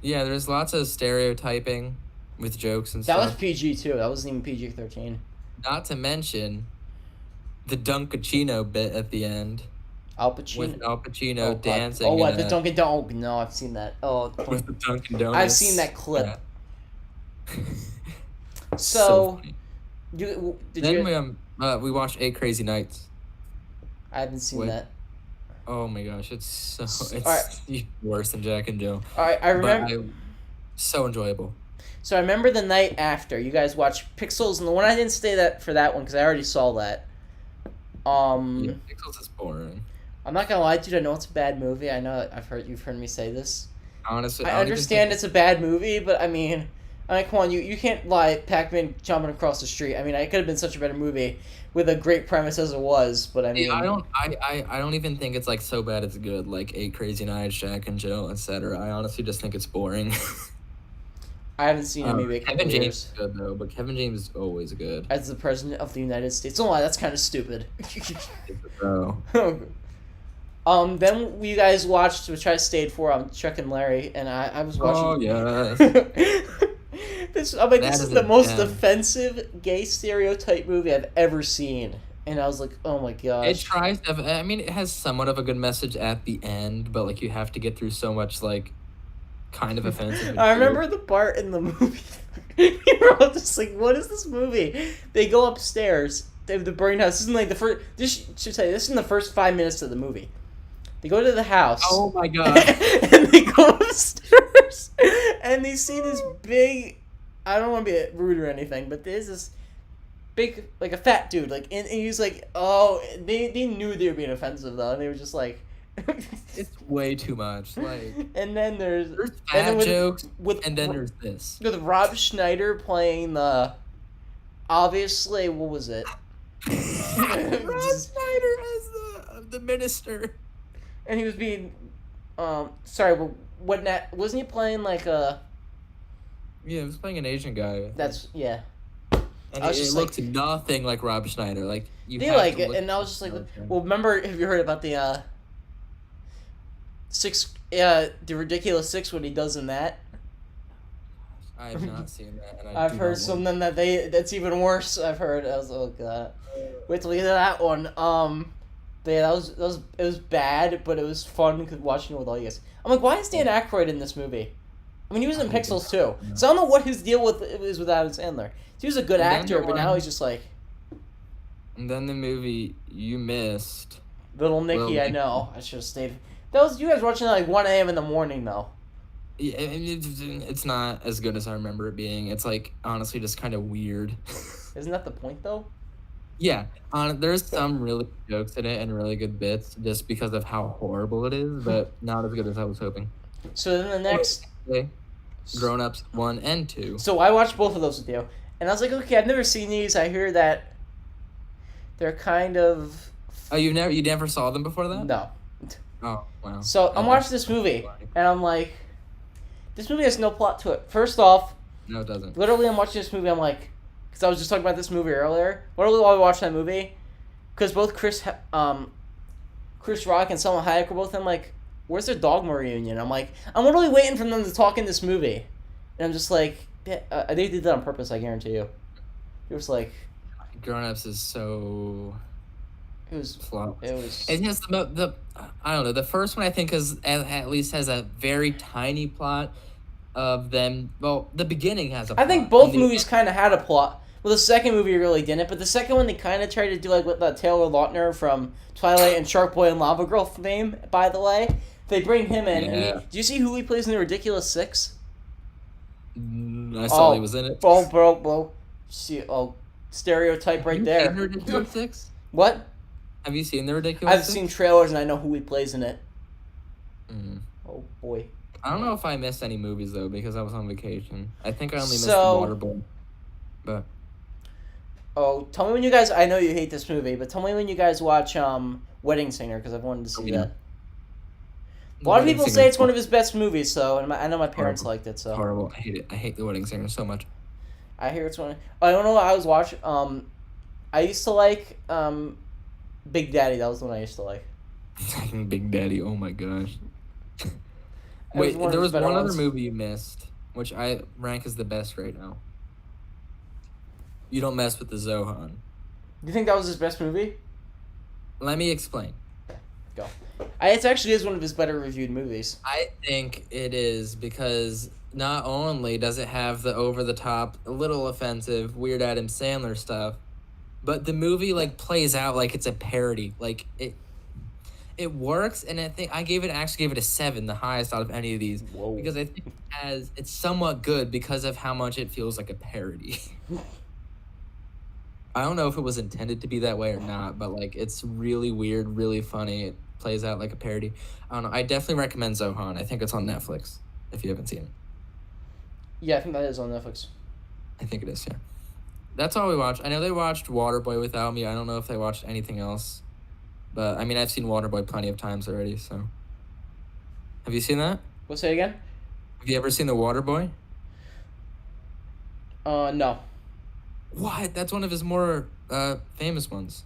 Yeah, there's lots of stereotyping with jokes and that stuff. That was PG too. That wasn't even PG-13. Not to mention the Dunkachino bit at the end. Al Pacino. With Al Pacino dancing. Oh, what, the Dunkin' Donuts? Oh, no, I've seen that. Oh, with the Dunkin' Donuts. I've seen that clip. Yeah. So funny. We watched 8 Crazy Nights. I haven't seen that. Oh my gosh, it's right. Worse than Jack and Jill. All right, I remember. So enjoyable. So I remember the night after you guys watched Pixels, and the one I didn't stay that for that one because I already saw that. Yeah, Pixels is boring. I'm not gonna lie, dude. I know it's a bad movie. I know you've heard me say this. Honestly, I understand it's a bad movie, but I mean, come on, you can't lie. Pac-Man jumping across the street. I mean, it could have been such a better movie with a great premise as it was. But I mean, I don't even think it's like so bad it's good. Like 8 Crazy Nights, Jack and Jill, etc. I honestly just think it's boring. I haven't seen a movie. Kevin James is good though, but Kevin James is always good. As the president of the United States. Oh, that's kind of stupid. Then you guys watched, which I stayed for, Chuck and Larry, and I was watching. Oh yeah. This is the most offensive gay stereotype movie I've ever seen, and I was like, oh my gosh. It tries to. I mean, it has somewhat of a good message at the end, but like you have to get through so much like kind of offensive. I remember the part in the movie. You were all just like, what is this movie? They go upstairs. They have the burning house. This isn't like the first. This should tell you. This is in the first 5 minutes of the movie. They go to the house. Oh my god! And they go upstairs, and they see this big. I don't want to be rude or anything, but there's this big, like a fat dude, like, and he's like, oh, they knew they were being offensive though, and they were just like. It's way too much, like. And then there's fat jokes, and then there's this with Rob Schneider playing the obviously, what was it? Rob Schneider as the minister. And he was being, sorry, but wasn't he playing like a? Yeah, he was playing an Asian guy. That's yeah. And it looked nothing like Rob Schneider. Like you. They like it, and I was just like, well, remember? Have you heard about the the Ridiculous Six? What he does in that? I have not seen that. And I've heard something that's even worse. I've heard. I was oh god. Wait till we get to that one. But yeah, it was bad, but it was fun watching it with all you guys. I'm like, why is Dan Aykroyd in this movie? I mean, he was in Pixels too, so I don't know what his deal is with Adam Sandler. He was a good actor, but now he's just like. And then the movie you missed. Little Nicky, I know. I should have stayed. That was you guys watching at like 1 a.m. in the morning though. Yeah, it's not as good as I remember it being. It's like honestly just kind of weird. Isn't that the point though? Yeah, there's some really good jokes in it and really good bits just because of how horrible it is, but not as good as I was hoping. So then the next. Grown Ups 1 and 2. So I watched both of those with you, and I was like, okay, I've never seen these. I hear that they're kind of. Oh, you never saw them before that? No. Oh wow. So I'm watching this movie, and I'm like, this movie has no plot to it. First off. No, it doesn't. Literally, I'm watching this movie. I'm like, because I was just talking about this movie earlier. Literally, while I watched that movie, because both Chris Rock and Salma Hayek were both in like. Where's their Dogma reunion? I'm like, I'm literally waiting for them to talk in this movie. And I'm just like, they did that on purpose, I guarantee you. It was like... Grown Ups is so... It was... flawless. It was... It has the I don't know, the first one I think at least has a very tiny plot of them... Well, the beginning has a plot. I think both movies kind of had a plot. Well, the second movie really didn't, but the second one they kind of tried to do like with Taylor Lautner from Twilight and Shark Boy and Lava Girl fame, by the way. They bring him in. Yeah. Do you see who he plays in The Ridiculous Six? I saw he was in it. Bro. See, stereotype right there. Have you seen The Ridiculous Six? What? Have you seen The Ridiculous I've Six? seen trailers and I know who he plays in it. Mm. Oh, boy. I don't know if I missed any movies, though, because I was on vacation. I think I only missed The Waterboy. But... Oh, tell me when you guys... I know you hate this movie, but tell me when you guys watch Wedding Singer, because I've wanted to see that. A lot of people say it's one of his best movies, so and I know my parents liked it. So horrible. I hate it. I hate The Wedding Singer so much. I hear it's one. I don't know what I was watching. I used to like Big Daddy. That was the one I used to like. Big Daddy. Oh my gosh. Wait, there was one other movie you missed, which I rank as the best right now. You don't mess with the Zohan. Do you think that was his best movie? Let me explain. Go. It actually is one of his better reviewed movies. I think it is because not only does it have the over-the-top, a little offensive, weird Adam Sandler stuff, but the movie like plays out like it's a parody. Like it works, and I think I actually gave it a 7, the highest out of any of these. Whoa. Because I think it's somewhat good because of how much it feels like a parody. I don't know if it was intended to be that way or not, but like it's really weird, really funny. It plays out like a parody. I don't know. I definitely recommend Zohan. I think it's on Netflix if you haven't seen it. Yeah, I think that is on Netflix. I think it is, yeah. That's all we watched. I know they watched Waterboy without me. I don't know if they watched anything else. But, I mean, I've seen Waterboy plenty of times already, so. Have you seen that? What's that again? Have you ever seen The Waterboy? No. What? That's one of his more famous ones.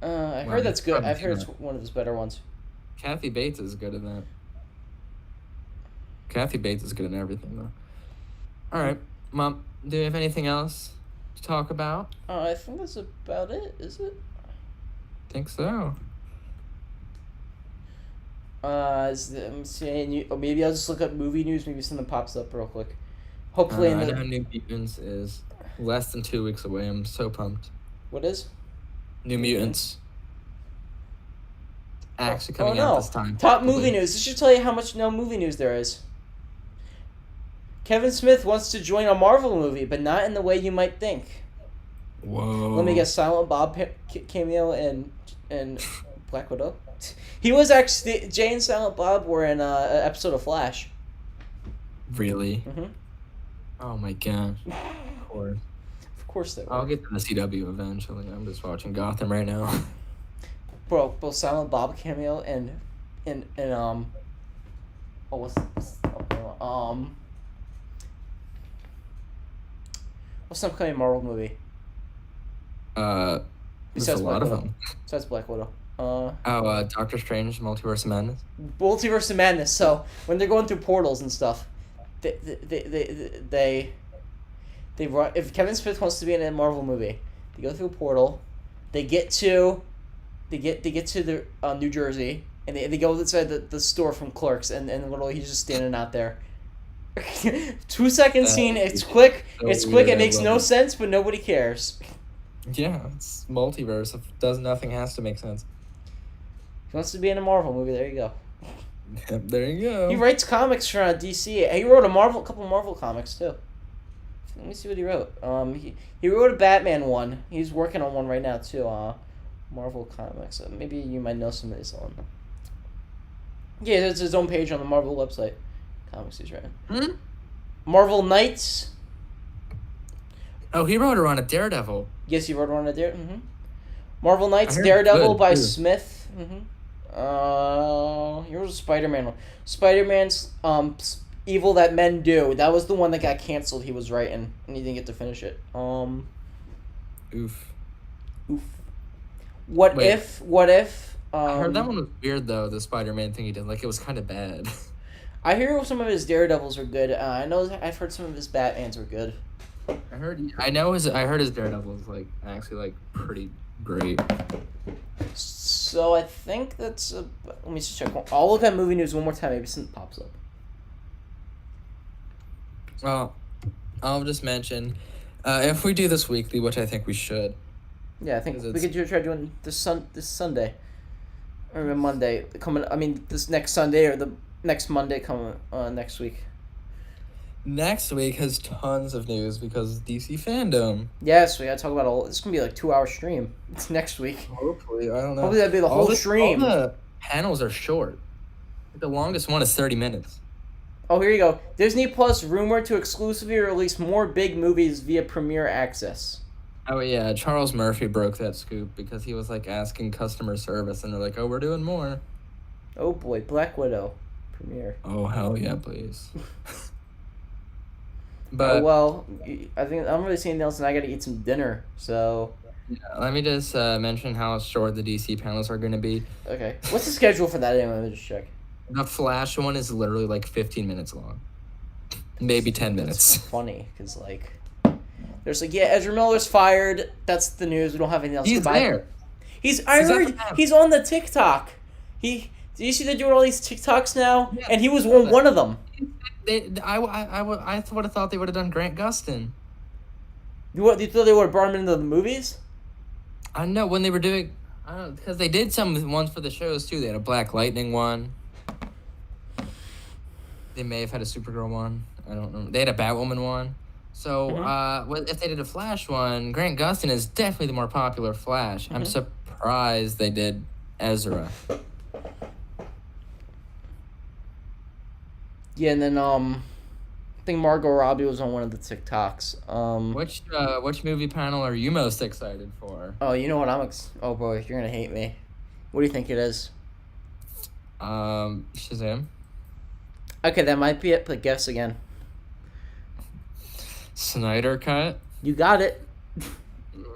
I heard that's good. I've heard it's one of his better ones. Kathy Bates is good at that. Kathy Bates is good at everything, though. All right, Mom, do you have anything else to talk about? I think that's about it, is it? Think so. I'm saying maybe I'll just look up movie news. Maybe something pops up real quick. Hopefully, I know New Mutants is less than 2 weeks away. I'm so pumped. What is? New Mutants. Actually coming out this time. Top movie news. This should tell you how much movie news there is. Kevin Smith wants to join a Marvel movie, but not in the way you might think. Whoa. Let me guess. Silent Bob cameo in Black Widow. He was actually Jay and Silent Bob were in an episode of Flash. Really? Mm-hmm. Oh my gosh. Of course they were. I'll get to the CW eventually. I'm just watching Gotham right now. Bro, both Silent Bob cameo and what's the upcoming Marvel movie? There's Besides a lot Black of Widow. them. Besides Black Widow. Doctor Strange, Multiverse of Madness. Multiverse of Madness. So when they're going through portals and stuff, they run. If Kevin Smith wants to be in a Marvel movie, they go through a portal. They get to the New Jersey, and they go inside the store from Clerks, and literally he's just standing out there. 2-second scene. It's quick. It's quick. It makes no sense, but nobody cares. Yeah, it's multiverse. If it does nothing, has to make sense. He wants to be in a Marvel movie. There you go. Yep, there you go. He writes comics for DC. He wrote a couple Marvel comics too. Let me see what he wrote. He wrote a Batman one. He's working on one right now too. Marvel comics. Maybe you might know some of these on. Yeah, there's his own page on the Marvel website. Comics he's writing. Marvel Knights. Oh, he wrote her on a Daredevil. Yes, he wrote one on Daredevil. Marvel Knights, Daredevil by Smith. He wrote a Spider-Man one. Spider-Man's Evil That Men Do. That was the one that got canceled. He was writing, and he didn't get to finish it. Oof. What if? I heard that one was weird though. The Spider-Man thing he did, like it was kind of bad. I hear some of his Daredevils were good. I've heard some of his Batmans were good. I heard his Daredevil was like actually pretty great. So I think that's. Let me just check. I'll look at movie news one more time. Maybe something pops up. Well, I'll just mention if we do this weekly, which I think we should. Yeah, I think we could try doing this Sunday, or Monday coming. I mean, this next Sunday or the next Monday coming next week. Next week has tons of news because DC fandom. Yes, we gotta talk about all. This is gonna be like 2-hour stream. It's next week. Hopefully, I don't know. Hopefully that'll be the whole stream. All the panels are short. The longest one is 30 minutes. Oh, here you go. Disney Plus rumored to exclusively release more big movies via Premiere Access. Oh yeah, Charles Murphy broke that scoop because he was like asking customer service, and they're like, "Oh, we're doing more." Oh boy, Black Widow, Premiere. Oh hell yeah, please. But I think I'm really seeing else, and I gotta eat some dinner. So. Yeah, let me just mention how short the DC panels are gonna be. Okay, what's the schedule for that anyway? Let me just check. The Flash one is literally like 15 minutes long, maybe 10 minutes. It's funny because like. There's like, yeah, Ezra Miller's fired. That's the news. We don't have anything else. He's there. I heard he's on the TikTok. Do you see they're doing all these TikToks now? Yeah, and he was one of them. I would have thought they would have done Grant Gustin. You thought they would have brought him into the movies? I know when they were doing, I don't know, because they did some ones for the shows too. They had a Black Lightning one. They may have had a Supergirl one. I don't know. They had a Batwoman one. So, if they did a Flash one, Grant Gustin is definitely the more popular Flash. Mm-hmm. I'm surprised they did Ezra. Yeah, and then I think Margot Robbie was on one of the TikToks. Which movie panel are you most excited for? Oh, you know what oh boy, you're gonna hate me. What do you think it is? Shazam. Okay, that might be it, but guess again. Snyder Cut? You got it.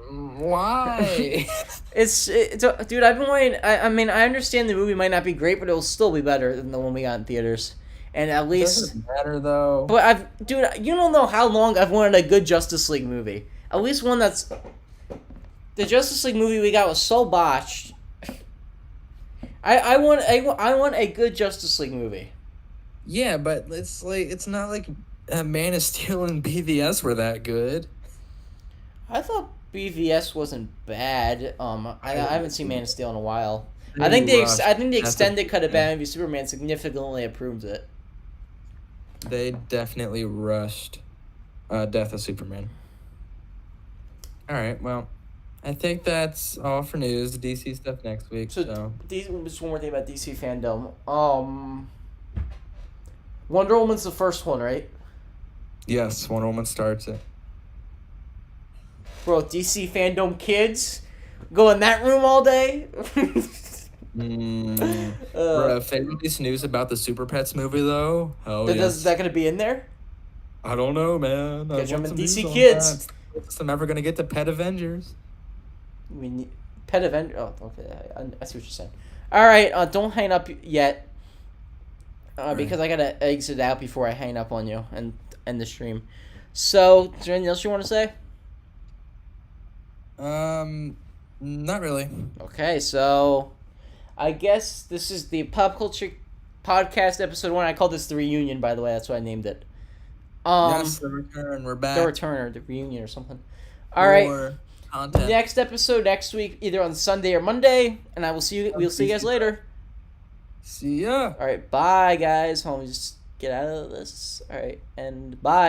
Why? it's dude, I've been waiting. I mean, I understand the movie might not be great, but it will still be better than the one we got in theaters. And at least... It doesn't matter, though. But you don't know how long I've wanted a good Justice League movie. At least one that's... The Justice League movie we got was so botched. I want a good Justice League movie. Yeah, but it's not like Man of Steel and BVS were that good. I thought BVS wasn't bad. I haven't seen Man of Steel in a while. I think the extended cut of Batman v Superman significantly improves it. They definitely rushed Death of Superman. All right, well, I think that's all for news. The DC stuff next week. So just one more thing about DC fandom. Wonder Woman's the first one, right? Yes, Wonder Woman starts it. Bro, DC fandom kids go in that room all day. Bro, if they release news about the Super Pets movie, though, Is that gonna be in there? I don't know, man. Get them in DC kids. I'm ever gonna get to Pet Avengers. I mean, Pet Avenger. Oh, okay. I see what you're saying. All right, don't hang up yet. Because I gotta exit out before I hang up on you and end the stream. So, is there anything else you want to say? Not really. Okay, so I guess this is the Pop Culture Podcast episode 1. I called this the reunion, by the way. That's what I named it. Yes, the return. We're back. The return or the reunion or something. All right. Content. Next episode next week, either on Sunday or Monday, and we'll see you guys later. See ya. All right, bye guys. Hold on, just get out of this. All right, and bye.